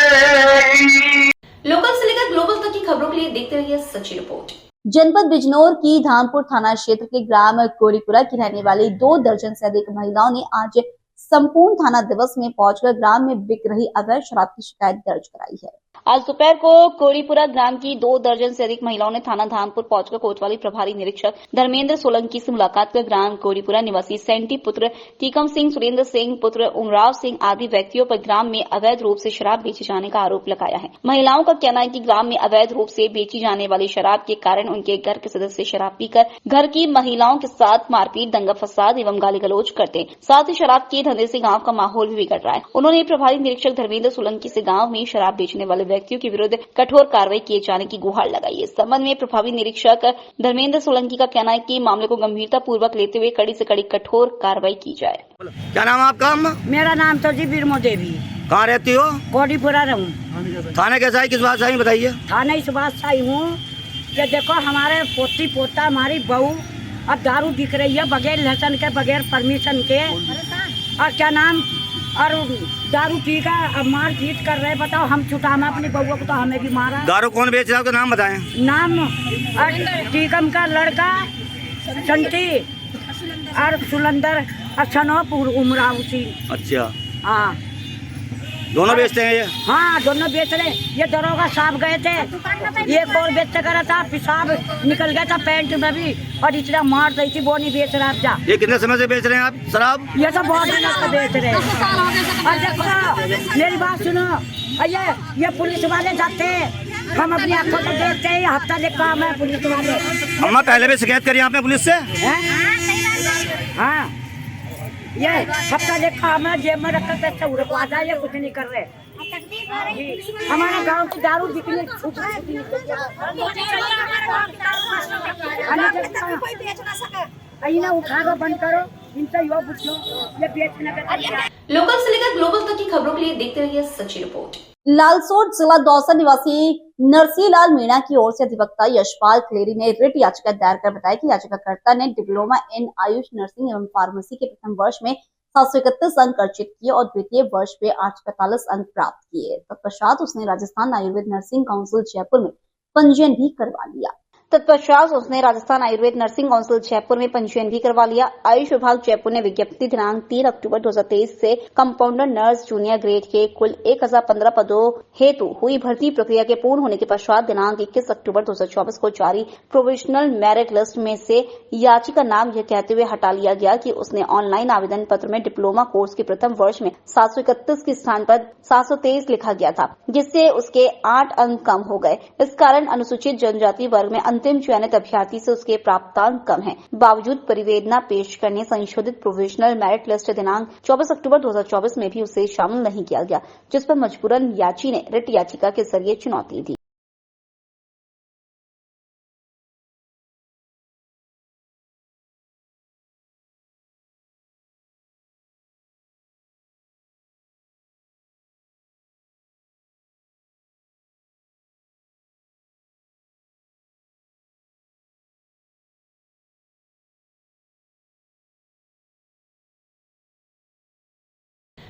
की। लोकल से लेकर ग्लोबल तक की खबरों के लिए देखते रहिए सच्ची रिपोर्ट। जनपद बिजनौर की धामपुर थाना क्षेत्र के ग्राम कोरीपुरा की रहने वाली 2 दर्जन से अधिक महिलाओं ने आज संपूर्ण थाना दिवस में पहुंचकर ग्राम में बिक रही अवैध शराब की शिकायत दर्ज कराई है। आज दोपहर को कोरीपुरा ग्राम की 2 दर्जन से अधिक महिलाओं ने थाना धामपुर पहुंचकर कोतवाली प्रभारी निरीक्षक धर्मेंद्र सोलंकी से मुलाकात कर ग्राम कोरीपुरा निवासी सेंटी पुत्र टीकम सिंह, सुरेंद्र सिंह पुत्र उमराव सिंह आदि व्यक्तियों पर ग्राम में अवैध रूप से शराब बेचे जाने का आरोप लगाया है। महिलाओं का कहना है कि ग्राम में अवैध रूप से बेची जाने वाली शराब के कारण उनके घर के सदस्य शराब पीकर घर की महिलाओं के साथ मारपीट, दंगा फसाद एवं गाली गलौज करते हैं। साथ ही शराब के धंधे से गाँव का माहौल भी बिगड़ रहा है। उन्होंने प्रभारी निरीक्षक धर्मेंद्र सोलंकी से गाँव में शराब बेचने वाले व्यक्तियों के विरुद्ध कठोर कार्रवाई किए जाने की गुहार लगाई। इस संबंध में प्रभारी निरीक्षक धर्मेंद्र सोलंकी का कहना है कि मामले को गंभीरता पूर्वक लेते हुए कड़ी से कड़ी कठोर कार्रवाई की जाए। क्या नाम है आपका? मेरा नाम तो जी बीरमो देवी। कहाँ रहती हो? कोडीपुरा रहूं। थाने कैसा है, किस बात से आई बताइए? थाने इस बात से आई हूँ कि देखो हमारे पोती पोता हमारी बहू अब दारू बिक रही है बगैर लाइसेंस के, बगैर परमिशन के, और क्या नाम, और दारू पी कर अब मार पीट कर रहे। बताओ हम छुटा में अपनी बउआ को तो हमें भी मारा। दारू कौन बेच रहा है, नाम बताएं। नाम टीकम का लड़का संटी और सुलंदर अछनोपुर उमरा उसी। अच्छा, हाँ दोनों बेचते हैं ये? हाँ दोनों बेच रहे। ये दरोगा साहब गए थे, एक और बेचते करा था, पेशाब निकल गया था पैंट में भी, और इतना मार रही थी, वो नहीं बेच रहा आप जा। ये कितने समय से बेच रहे हैं आप शराब? ये तो बहुत दिनों से बेच रहे हैं। और देखो मेरी बात सुनो, ये पुलिस वाले जाते हैं, हम अपनी आंखों से देखते हैं, हफ्ता लिखा हमें पुलिस वाले। अम्मा पहले भी शिकायत करी आपने पुलिस से? हाँ, ये हफ्ता देखा हमें जेब में रखकर पैसे उड़वा जाए, कुछ नहीं कर रहे। हमारे गांव की दारू बिकने उठा दो, बंद करो, इनसे यो पूछो ये बेचने का। लोकल से लेकर ग्लोबल तक की खबरों के लिए देखते रहिए सच्ची रिपोर्ट। लालसोट जिला दौसा निवासी नरसिंहलाल मीणा की ओर से अधिवक्ता यशपाल क्लेरी ने रिट याचिका दायर कर बताया कि याचिकाकर्ता ने डिप्लोमा इन आयुष नर्सिंग एवं फार्मेसी के प्रथम वर्ष में 731 अंक अर्जित किए और द्वितीय वर्ष में 845 अंक प्राप्त किए। तत्पश्चात उसने राजस्थान आयुर्वेद नर्सिंग काउंसिल जयपुर में पंजीयन भी करवा लिया। आयुष विभाग जयपुर ने विज्ञप्ति दिनांक 3 अक्टूबर 2023 से कंपाउंडर नर्स जूनियर ग्रेड के कुल 1015 पदों हेतु हुई भर्ती प्रक्रिया के पूर्ण होने के पश्चात दिनांक 21 अक्टूबर 2024 को जारी प्रोविजनल मेरिट लिस्ट में से याचिका नाम यह कहते हुए हटा लिया गया कि उसने ऑनलाइन आवेदन पत्र में डिप्लोमा कोर्स के प्रथम वर्ष में 731 के स्थान पर 723 लिखा गया था, जिससे उसके 8 अंक कम हो गए। इस कारण अनुसूचित जनजाति वर्ग में अंतिम चयनित अभ्यर्थी से उसके प्राप्तांक कम हैं। बावजूद परिवेदना पेश करने संशोधित प्रोविजनल मेरिट लिस्ट दिनांक 24 अक्टूबर 2024 में भी उसे शामिल नहीं किया गया, जिस पर मजबूरन याची ने रिट याचिका के जरिए चुनौती दी।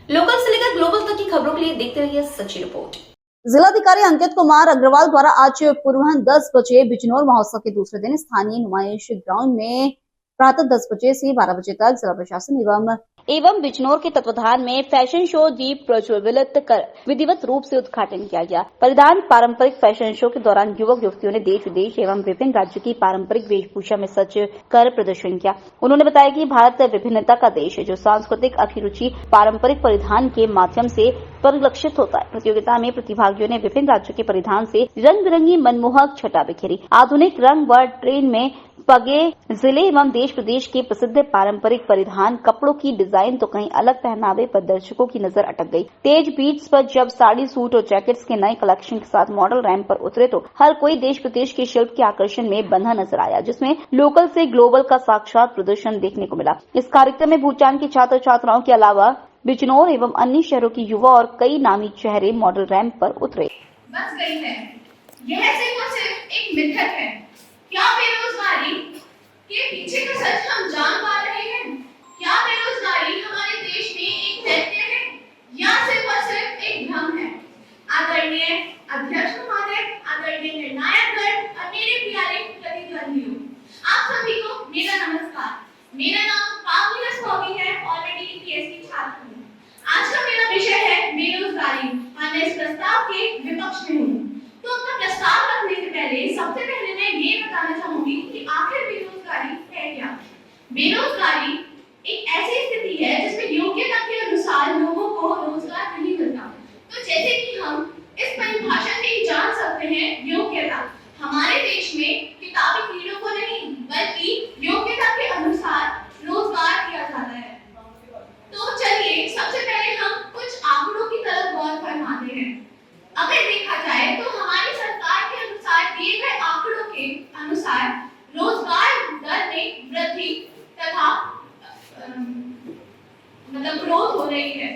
लोकल से लेकर ग्लोबल तक की खबरों के लिए देखते रहिए सच्ची रिपोर्ट। जिलाधिकारी अंकित कुमार अग्रवाल द्वारा आज पूर्वाह्न 10 बजे बिजनौर महोत्सव के दूसरे दिन स्थानीय नुमाइश ग्राउंड में प्रातः 10 बजे से 12 बजे तक जिला प्रशासन एवं बिजनौर के तत्वाधान में फैशन शो दीप प्रज्वलित कर विधिवत रूप से उद्घाटन किया गया। परिधान पारंपरिक फैशन शो के दौरान युवक युवतियों ने देश विदेश एवं विभिन्न राज्यों की पारंपरिक वेशभूषा में सज कर प्रदर्शन किया। उन्होंने बताया कि भारत विभिन्नता का देश है, जो सांस्कृतिक अभिरुचि पारंपरिक परिधान के माध्यम से परिलक्षित होता है। प्रतियोगिता में प्रतिभागियों ने विभिन्न राज्यों के परिधान से रंग बिरंगी मनमोहक छटा बिखेरी। आधुनिक रंग व ट्रेन में पगे जिले एवं देश प्रदेश के प्रसिद्ध पारंपरिक परिधान कपड़ों की डिजाइन तो कहीं अलग पहनावे पर दर्शकों की नजर अटक गई। तेज बीट्स पर जब साड़ी, सूट और जैकेट्स के नए कलेक्शन के साथ मॉडल रैंप पर उतरे तो हर कोई देश प्रदेश के शिल्प के आकर्षण में बंधा नजर आया, जिसमें लोकल से ग्लोबल का साक्षात प्रदर्शन देखने को मिला। इस कार्यक्रम में भूटान के छात्र छात्राओं के अलावा बिजनौर एवं अन्य शहरों के युवा और कई नामी चेहरे मॉडल रैंप पर उतरे। बस गई है, यह सिर्फ और सिर्फ एक मिथक है। क्या बेरोजगारी के पीछे का सच हम जान पा रहे हैं? क्या बेरोजगारी हमारे देश में एक दैत्य है या सिर्फ और सिर्फ एक भ्रम है? आदरणीय अध्यक्ष महोदय, आदरणीय निर्णायकगण और मेरे प्यारे प्रतिद्वंदियों, आप सभी को मेरा नमस्कार। मेरा नाम पावनी रस्तोगी है और मैं डीपीएससी छात्र हूँ। आज का मेरा विषय है बेरोजगारी और मैं इस प्रस्ताव के विपक्ष में हूँ। तो अपना प्रस्ताव रखने से पहले सबसे पहले मैं ये बताना चाहूंगी कि आखिर बेरोजगारी है क्या। बेरोजगारी एक ऐसी स्थिति है जिसमें योग्यता के अनुसार लोगों को रोजगार नहीं मिलता। तो जैसे कि हम इस परिभाषा से ही जान सकते हैं, योग्यता हमारे देश में किताबी कीड़ों को नहीं बल्कि योग्यता के अनुसार रोजगार दिया जाता है। तो चलिए सबसे पहले हम कुछ आंकड़ों की तरफ गौर फरमाते हैं। अगर देखा जाए तो हमारी सरकार के अनुसार दिए गए आंकड़ों के अनुसार रोजगार दर में वृद्धि तथा ग्रोथ हो रही है।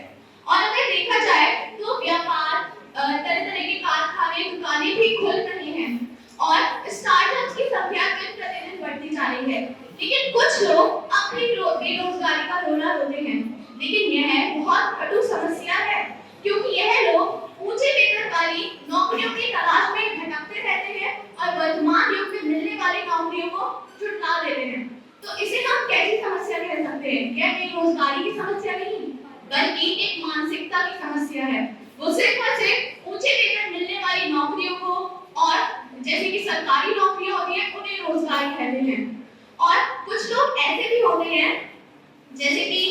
और अगर देखा जाए तो व्यापार, तरह तरह के कारखाने, दुकानें भी खुल रही हैं और स्टार्टअप्स की संख्या दिन प्रतिदिन बढ़ती जा रही है। लेकिन कुछ लोग अपनी बेरोजगारी का रोना रोते हैं, लेकिन यह बहुत कटु समस्या है, क्योंकि यह लोग ऊंचे वेतन वाली नौकरियों की तलाश में भटकते रहते हैं और वर्तमान युग में मिलने वाली नौकरियों को छुटला देते हैं। तो इसे हम कैसी समस्या कह सकते हैं? यह बेरोजगारी की समस्या नहीं बल्कि एक मानसिकता की समस्या है। वो सिर्फ और सिर्फ ऊंचे वेतन मिलने वाली नौकरियों को और जैसे कि सरकारी नौकरियां होती हैं उन्हें रोजगार कहते हैं। और कुछ लोग ऐसे भी होते हैं जैसे कि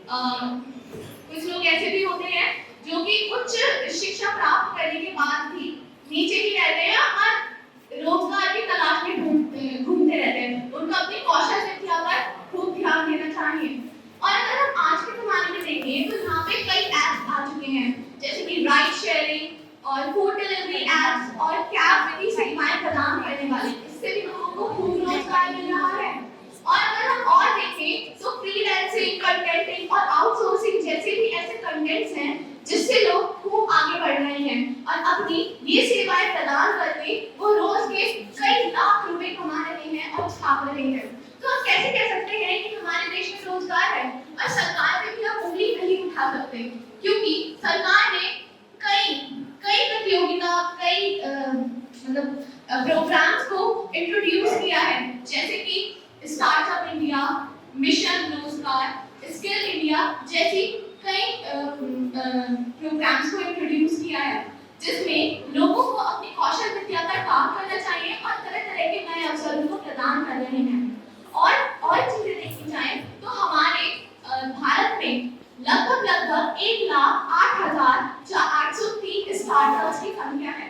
कुछ लोग ऐसे भी होते हैं जो कि उच्च शिक्षा प्राप्त करने के बाद भी नीचे ही रहते हैं और रोजगार की तलाश में घूमते रहते हैं। उनको अपनी कौशल विद्या पर खूब ध्यान देना चाहिए। और अगर हम आज के जमाने में देखें तो यहाँ पे कई ऐप्स आ चुके हैं, जैसे कि राइड शेयरिंग और फूड डिलीवरी ऐप्स और कैब विधि सेवाएं प्रदान करने वाले, इससे भी लोगों को खूब रोजगार मिल रहा है। और अगर हम और देखें तो फ्रीलांसिंग, कंटेंटिंग और आउटसोर्सिंग जैसे भी ऐसे कंटेंट्स हैं जिससे लोग खूब आगे बढ़ रहे हैं और अपनी ये सेवाएं प्रदान करके वो रोज के कई लाख रुपए कमा रहे हैं और छाप रहे हैं। तो हम कैसे कह सकते हैं कि हमारे देश में रोजगार है और सरकार पे भी हम उंगली नहीं उठा सकते, क्योंकि सरकार ने कई प्रतियोगिता, कई प्रोग्राम्स को इंट्रोड्यूस किया है, जैसे कि स्टार्टअप इंडिया, मिशन रोजगार, स्किल इंडिया जैसी कई प्रोग्राम्स को इंट्रोड्यूस किया है, जिसमें लोगों को अपनी कौशल विद्या पर काम करना चाहिए और तरह तरह के नए अवसरों को प्रदान कर रहे हैं। और चीजें देखी जाए तो हमारे भारत में लगभग 1,08,803 स्टार्टअप्स की संख्या है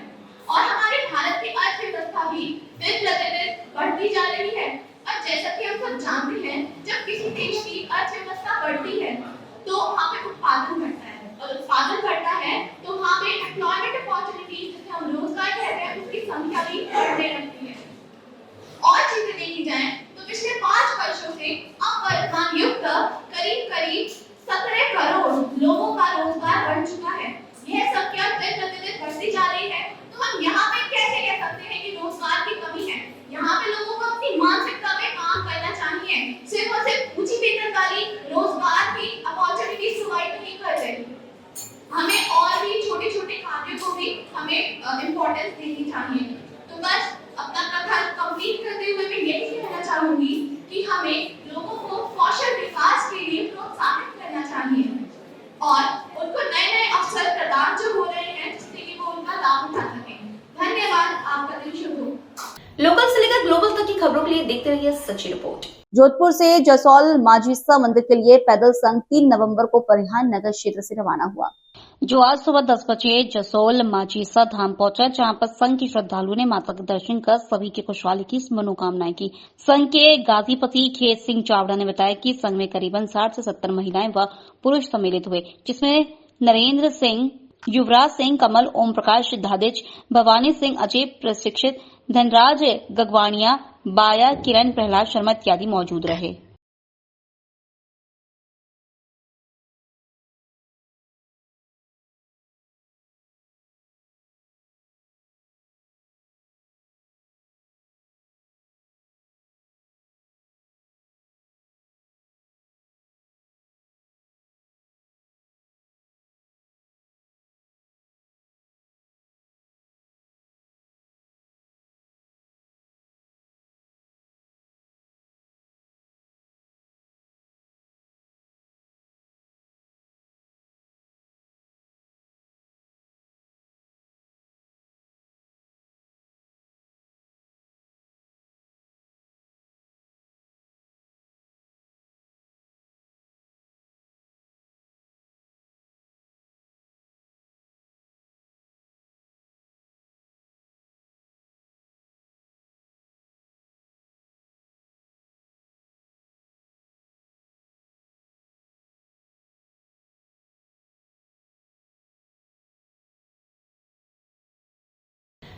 और हमारे भारत की अर्थव्यवस्था भी दिन प्रतिदिन बढ़ती जा रही है। और जैसा कि हम सब जानते हैं, जब किसी देश की अर्थव्यवस्था बढ़ती है तो वहाँ पे उत्पादन बढ़ता है और उत्पादन बढ़ता है तो वहाँ पे एम्प्लॉयमेंट अपॉर्चुनिटीज, जिसे हम रोजगार कहते हैं, उसकी संख्या भी बढ़ने लगती है। और चीजें देखी जाए तो पिछले 5 वर्षों से अब वर्तमान युग तक करीब 17 करोड़ लोगों का रोजगार बढ़ चुका है। यह संख्या दिन प्रतिदिन बढ़ती जा रही है। तो हम यहाँ पे कैसे कह सकते हैं कि रोजगार की कमी है? यहाँ पे लोगों को अपनी मानसिकता पे काम करना चाहिए। सिर्फ और सिर्फ ऊंची वेतन वाली रोजगार की अपॉर्चुनिटीज प्रोवाइड नहीं कर रहे, हमें और भी छोटे छोटे कार्यों को भी हमें इम्पोर्टेंस देनी चाहिए। तो बस अपना कथन कंप्लीट करते हुए मैं यही कहना चाहूंगी कि हमें लोगों सच्ची रिपोर्ट। जोधपुर से जसौल माजीसा मंदिर के लिए पैदल संघ 3 नवंबर को परिहान नगर क्षेत्र से रवाना हुआ, जो आज सुबह 10 बजे जसौल माजीसा धाम पहुंचा, जहां पर संघ के श्रद्धालुओं ने माता के दर्शन कर सभी की खुशहाली की मनोकामनाएं की। संघ के गाजीपति खेत सिंह चावड़ा ने बताया कि संघ में करीबन 60 से 70 महिलाएं व पुरुष सम्मिलित हुए, जिसमें नरेंद्र सिंह, युवराज सिंह, कमल, ओम प्रकाश धादिच, भवानी सिंह, अजय प्रशिक्षित, धनराज गगवाणिया, बाया, किरण, प्रहलाद शर्मा इत्यादि मौजूद रहे।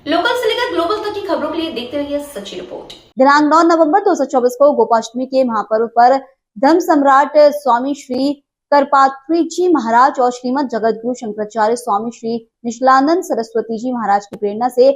लोकल से लेकर ग्लोबल तक की खबरों के लिए देखते रहिए सच्ची रिपोर्ट। दिनांक 9 नवंबर 2024 को गोपाष्टमी के महापर्व पर धर्म सम्राट स्वामी श्री करपात्री जी महाराज और श्रीमद जगतगुरु शंकराचार्य स्वामी श्री निश्चलानंद सरस्वती जी महाराज की प्रेरणा से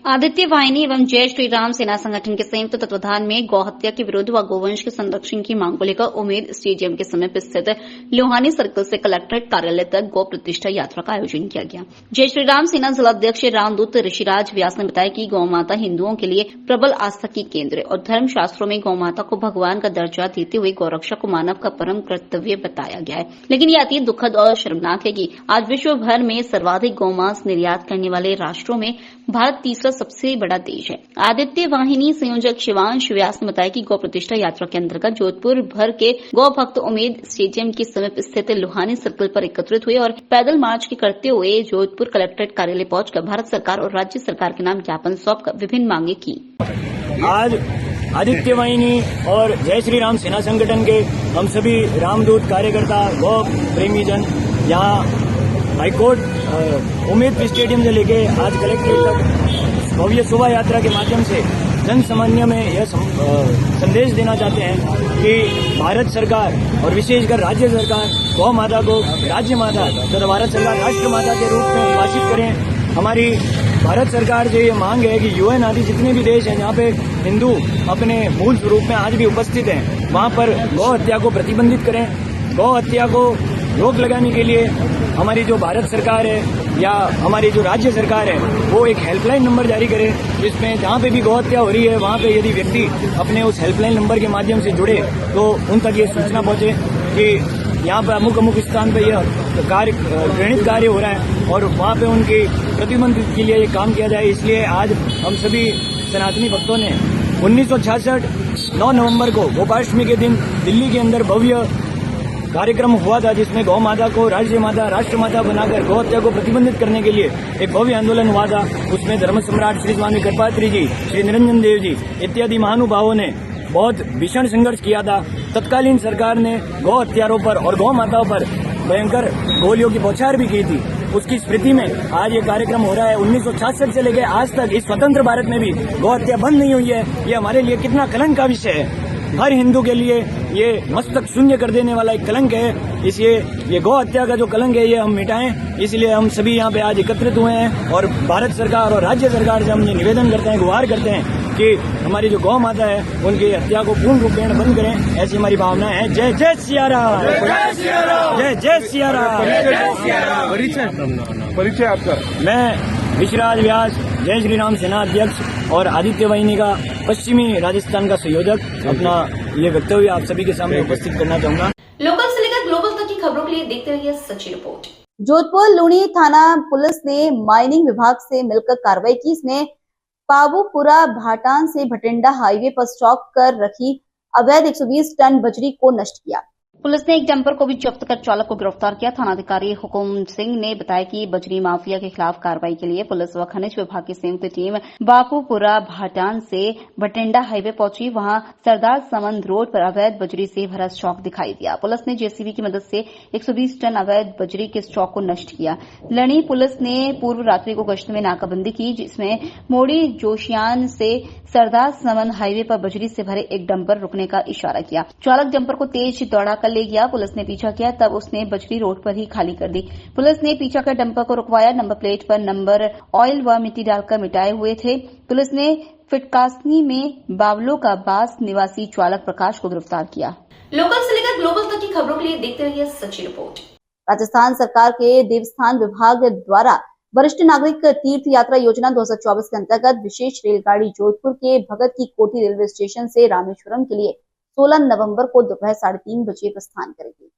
आदित्य वाहिनी एवं जय श्री राम सेना संगठन के संयुक्त तत्वाधान में गौ हत्या के विरुद्ध व गोवंश के संरक्षण की मांग को लेकर उमेद स्टेडियम के समीप स्थित लोहानी सर्कल से कलेक्ट्रेट कार्यालय तक गौ प्रतिष्ठा यात्रा का आयोजन किया गया। जय श्री राम सेना जिलाध्यक्ष रामदूत ऋषिराज व्यास ने बताया कि गौ माता हिंदुओं के लिए प्रबल आस्था की केंद्र और धर्म शास्त्रों में गौ माता को भगवान का दर्जा देते हुए गौरक्षा को मानव का परम कर्तव्य बताया गया है। लेकिन यह अति दुखद और शर्मनाक है कि आज विश्व भर में सर्वाधिक गौमांस निर्यात करने वाले राष्ट्रों में भारत तीसरा सबसे बड़ा देश है। आदित्य वाहिनी संयोजक शिवांश व्यास ने बताया कि गौ प्रतिष्ठा यात्रा के अंतर्गत जोधपुर भर के गौ भक्त उमेद स्टेडियम के समीप स्थित लोहानी सर्कल पर एकत्रित हुए और पैदल मार्च करते हुए जोधपुर कलेक्ट्रेट कार्यालय पहुंचकर भारत सरकार और राज्य सरकार के नाम ज्ञापन सौंपकर विभिन्न मांगे की। आज आदित्य वाहिनी और जय श्री राम सेना संगठन के हम सभी रामदूत कार्यकर्ता गौ प्रेमी जन यहाँ हाईकोर्ट उमेद स्टेडियम से लेके आज कलेक्ट्रेट तक भव्य शोभा यात्रा के माध्यम से जन सामान्य में यह संदेश देना चाहते हैं कि भारत सरकार और विशेषकर राज्य सरकार गौ माता को राज्य माता तथा भारत सरकार राष्ट्र माता के रूप में भाषित करें। हमारी भारत सरकार से ये मांग है कि यूएन आदि जितने भी देश हैं जहाँ पे हिंदू अपने मूल स्वरूप में आज भी उपस्थित हैं, वहाँ पर गौ हत्या को प्रतिबंधित करें। गौ हत्या को रोक लगाने के लिए हमारी जो भारत सरकार है या हमारी जो राज्य सरकार है वो एक हेल्पलाइन नंबर जारी करे, जिसमें जहाँ पे भी गौ हत्या हो रही है वहाँ पे यदि व्यक्ति अपने उस हेल्पलाइन नंबर के माध्यम से जुड़े तो उन तक ये सूचना पहुँचे कि यहाँ पे अमुक स्थान पे यह कार्य घृणित कार्य हो रहा है और वहाँ पे उनकी प्रतिबंधित के लिए ये काम किया जाए। इसलिए आज हम सभी सनातनी भक्तों ने 1966 9 नवंबर को गोपाष्टमी के दिन दिल्ली के अंदर भव्य कार्यक्रम हुआ था, जिसमें गौ माता को राज्य माता राष्ट्र माता बनाकर गौ हत्या को प्रतिबंधित करने के लिए एक भव्य आंदोलन हुआ था। उसमें धर्म सम्राट श्री स्वामी करपात्री जी, श्री निरंजन देव जी इत्यादि महानुभावों ने बहुत भीषण संघर्ष किया था। तत्कालीन सरकार ने गौ हत्यारों पर और गौ माताओं पर भयंकर गोलियों की बौछार भी की थी। उसकी स्मृति में आज ये कार्यक्रम हो रहा है। 1966 से लेकर आज तक इस स्वतंत्र भारत में भी गौ हत्या बंद नहीं हुई है। ये हमारे लिए कितना कलंक का विषय है। हर हिंदू के लिए ये मस्तक शून्य कर देने वाला एक कलंक है। इसलिए ये गौ हत्या का जो कलंक है ये हम मिटाएं। इसलिए हम सभी यहाँ पे आज एकत्रित हुए हैं और भारत सरकार और राज्य सरकार से हम ये निवेदन करते हैं, गुहार करते हैं कि हमारी जो गौ माता है उनकी हत्या को पूर्ण रूप में बंद करें। ऐसी हमारी भावना है। जय जय सिया राम, जय जय सिया राम। परिचय आपका? मैं ऋषिराज व्यास, जय श्री राम सेना अध्यक्ष और आदित्य वाहिनी का पश्चिमी राजस्थान का संयोजक अपना ये वक्तव्य आप सभी के सामने उपस्थित करना चाहूंगा। लोकल से लेकर ग्लोबल तक की खबरों के लिए देखते रहिए सच्ची रिपोर्ट। जोधपुर लूणी थाना पुलिस ने माइनिंग विभाग से मिलकर कार्रवाई की। इसमें पाबूपुरा भाटान से भटिंडा हाईवे पर स्टॉक कर रखी अवैध 120 टन बजरी को नष्ट किया। पुलिस ने एक डंपर को भी जब्त कर चालक को गिरफ्तार किया। थानाधिकारी हुकुम सिंह ने बताया कि बजरी माफिया के खिलाफ कार्रवाई के लिए पुलिस व खनिज विभाग की संयुक्त टीम बापूपुरा भाटान से भटिंडा हाईवे पहुंची। वहां सरदार समंद रोड पर अवैध बजरी से भरा स्टॉक दिखाई दिया। पुलिस ने जेसीबी की मदद से 120 टन अवैध बजरी के स्टॉक को नष्ट किया। लणी पुलिस ने पूर्व रात्रि को गश्त में नाकाबंदी की, जिसमें मोड़ी जोशियान से सरदार समंद हाईवे पर बजरी से भरे एक डंपर रुकने का इशारा किया। चालक डंपर को तेज दौड़ा कर ले गया। पुलिस ने पीछा किया, तब उसने बजरी रोड पर ही खाली कर दी। पुलिस ने पीछा कर डंपर को रुकवाया। नंबर प्लेट पर नंबर, ऑयल व मिट्टी डालकर मिटाए हुए थे। पुलिस ने फिटकासनी में बावलों का बास निवासी चालक प्रकाश को गिरफ्तार किया। लोकल से लेकर ग्लोबल तक की खबरों के लिए देखते रहिए सच्ची रिपोर्ट। राजस्थान सरकार के देवस्थान विभाग द्वारा वरिष्ठ नागरिक तीर्थ यात्रा योजना 2024 के अंतर्गत विशेष रेलगाड़ी जोधपुर के भगत की कोठी रेलवे स्टेशन से रामेश्वरम के लिए 16 नवंबर को दोपहर 3:30 बजे प्रस्थान करेगी।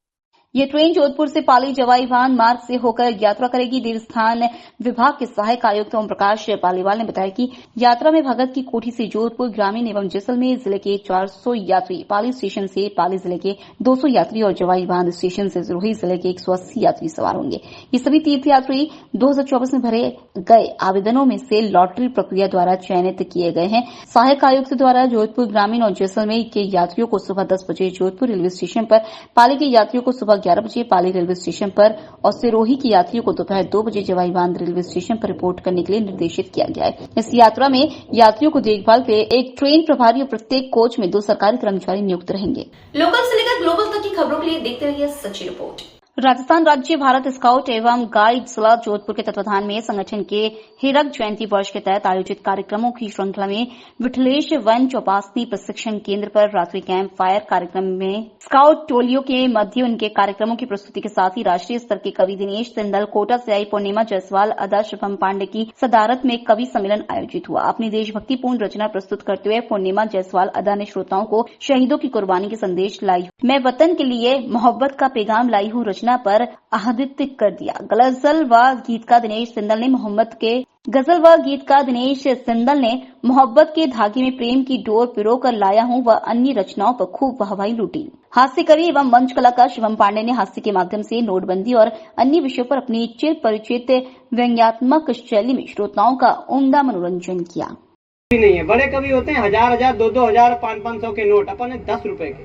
ये ट्रेन जोधपुर से पाली जवाईवान मार्ग से होकर यात्रा करेगी। देवस्थान विभाग के सहायक आयुक्त ओम प्रकाश पालीवाल ने बताया कि यात्रा में भगत की कोठी से जोधपुर ग्रामीण एवं जैसलमेर जिले के 400 यात्री, पाली स्टेशन से पाली जिले के 200 यात्री और जवाईवान स्टेशन से सिरोही जिले के 180 यात्री सवार होंगे। ये सभी तीर्थयात्री 2024 में भरे गए आवेदनों में से लॉटरी प्रक्रिया द्वारा चयनित किए गए हैं। सहायक आयुक्त द्वारा जोधपुर ग्रामीण और जैसलमेर के यात्रियों को सुबह 10 बजे जोधपुर रेलवे स्टेशन पर, पाली के यात्रियों को सुबह 11 बजे पाली रेलवे स्टेशन पर और सिरोही की यात्रियों को दोपहर 2 बजे जवाईवान रेलवे स्टेशन पर रिपोर्ट करने के लिए निर्देशित किया गया है। इस यात्रा में यात्रियों को देखभाल के एक ट्रेन प्रभारी और प्रत्येक कोच में 2 सरकारी कर्मचारी नियुक्त रहेंगे। लोकल से लेकर ग्लोबल तक की खबरों के लिए देखते रहिए सच्ची रिपोर्ट। राजस्थान राज्य भारत स्काउट एवं गाइड जिला जोधपुर के तत्वाधान में संगठन के हीरक जयंती वर्ष के तहत आयोजित कार्यक्रमों की श्रृंखला में विठलेश वन चौपासनी प्रशिक्षण केंद्र पर रात्रि कैंप फायर कार्यक्रम में स्काउट टोलियों के मध्य उनके कार्यक्रमों की प्रस्तुति के साथ ही राष्ट्रीय स्तर के कवि दिनेश सिंदल, कोटा से आई पूर्णिमा जायसवाल, अदा शुभम पांडे की सदारत में कवि सम्मेलन आयोजित हुआ। अपनी देशभक्तिपूर्ण रचना प्रस्तुत करते हुए पूर्णिमा जायसवाल अदा ने श्रोताओं को शहीदों की कुर्बानी के संदेश लाई। मैं वतन के लिए मोहब्बत का पैगाम लाई हूँ रचना पर आहदित कर दिया। गजल व गीतकार दिनेश सिंदल ने मोहब्बत के धागे में प्रेम की डोर पिरो कर लाया हूँ व अन्य रचनाओं पर खूब वाहवाही लूटी। हास्य कवि एवं मंच कलाकार शिवम पांडे ने हास्य के माध्यम से नोटबंदी और अन्य विषयों पर अपनी चिर परिचित व्यंग्यात्मक शैली में श्रोताओं का उम्दा मनोरंजन किया। नहीं है, बड़े कवि होते हैं 1000, 2000, 500 के नोट, अपन 10 रुपए के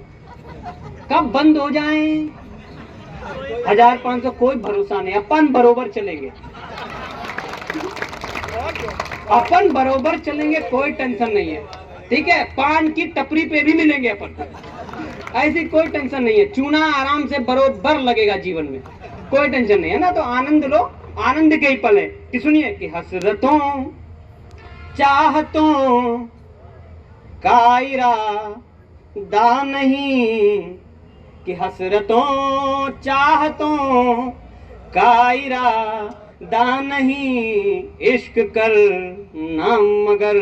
कब बंद हो जाएं 1500 कोई भरोसा नहीं। अपन बरोबर चलेंगे, अपन बरोबर चलेंगे, कोई टेंशन नहीं है। ठीक है, पान की टपरी पे भी मिलेंगे अपन, ऐसी कोई टेंशन नहीं है। चूना आराम से बरोबर लगेगा जीवन में, कोई टेंशन नहीं है ना। तो आनंद लो, आनंद के ही पल है कि सुनिए कि हसरतों चाहतों का इरादा नहीं, कि हसरतों चाहतों का इरादा नहीं, इश्क कर ना मगर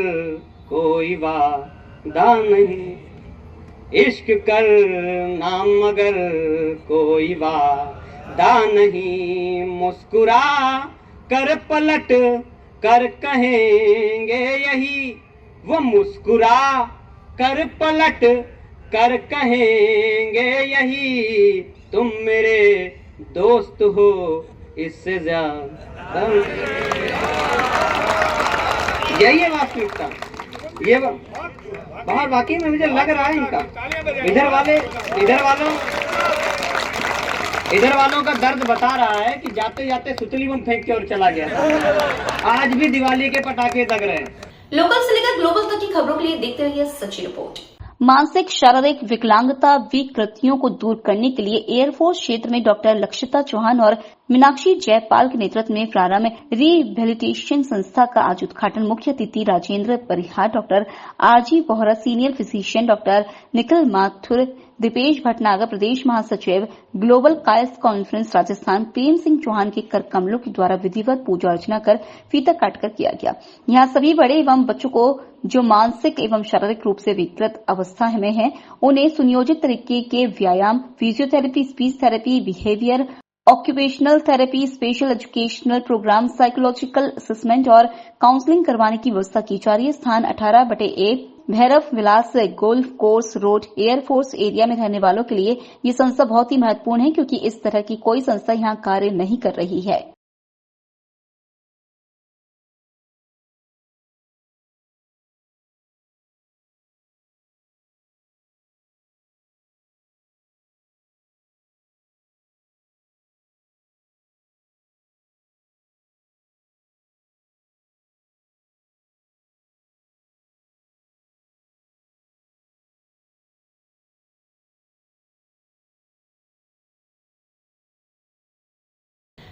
कोई वादा नहीं, इश्क कर ना मगर कोई वादा नहीं। मुस्कुरा कर पलट कर कहेंगे यही, वो मुस्कुरा कर पलट कर कहेंगे यही, तुम मेरे दोस्त हो इससे ज्यादा। यही है वास्तविकता। ये बाहर वाकई में मुझे लग रहा है इनका, इधर वालों का दर्द बता रहा है कि जाते जाते सुतली बम फेंक के और चला गया। आज भी दिवाली के पटाखे लग रहे हैं। लोकल से लेकर ग्लोबल तक की खबरों के लिए देखते रहिए सच्ची रिपोर्ट। मानसिक शारीरिक विकलांगता विकृतियों को दूर करने के लिए एयरफोर्स क्षेत्र में डॉक्टर लक्षिता चौहान और मीनाक्षी जयपाल के नेतृत्व में प्रारंभ रिहेबिलिटेशन संस्था का आज उद्घाटन मुख्य अतिथि Rajendra Parihar, doctor RG Bohra, senior physician doctor Nikhil Mathur, Deepesh Bhatnagar, प्रदेश महासचिव ग्लोबल कायस कॉन्फ्रेंस राजस्थान प्रेम सिंह चौहान के कर कमलों के द्वारा विधिवत पूजा अर्चना कर फीता काटकर किया गया। यहाँ सभी बड़े एवं बच्चों को जो मानसिक एवं शारीरिक रूप से विकृत अवस्था में हैं, उन्हें सुनियोजित तरीके के व्यायाम, physiotherapy, speech therapy, behaviour occupational therapy, special educational programme, psychological assessment और काउंसलिंग करवाने की व्यवस्था की जा रही है। स्थान 18/A Bhairav Vilas golf course road, air force area में रहने वालों के लिए ये संस्था बहुत ही महत्वपूर्ण है, क्योंकि इस तरह की कोई संस्था यहां कार्य नहीं कर रही है।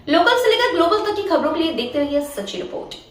लोकल से लेकर ग्लोबल तक की खबरों के लिए देखते रहिए सच्ची रिपोर्ट।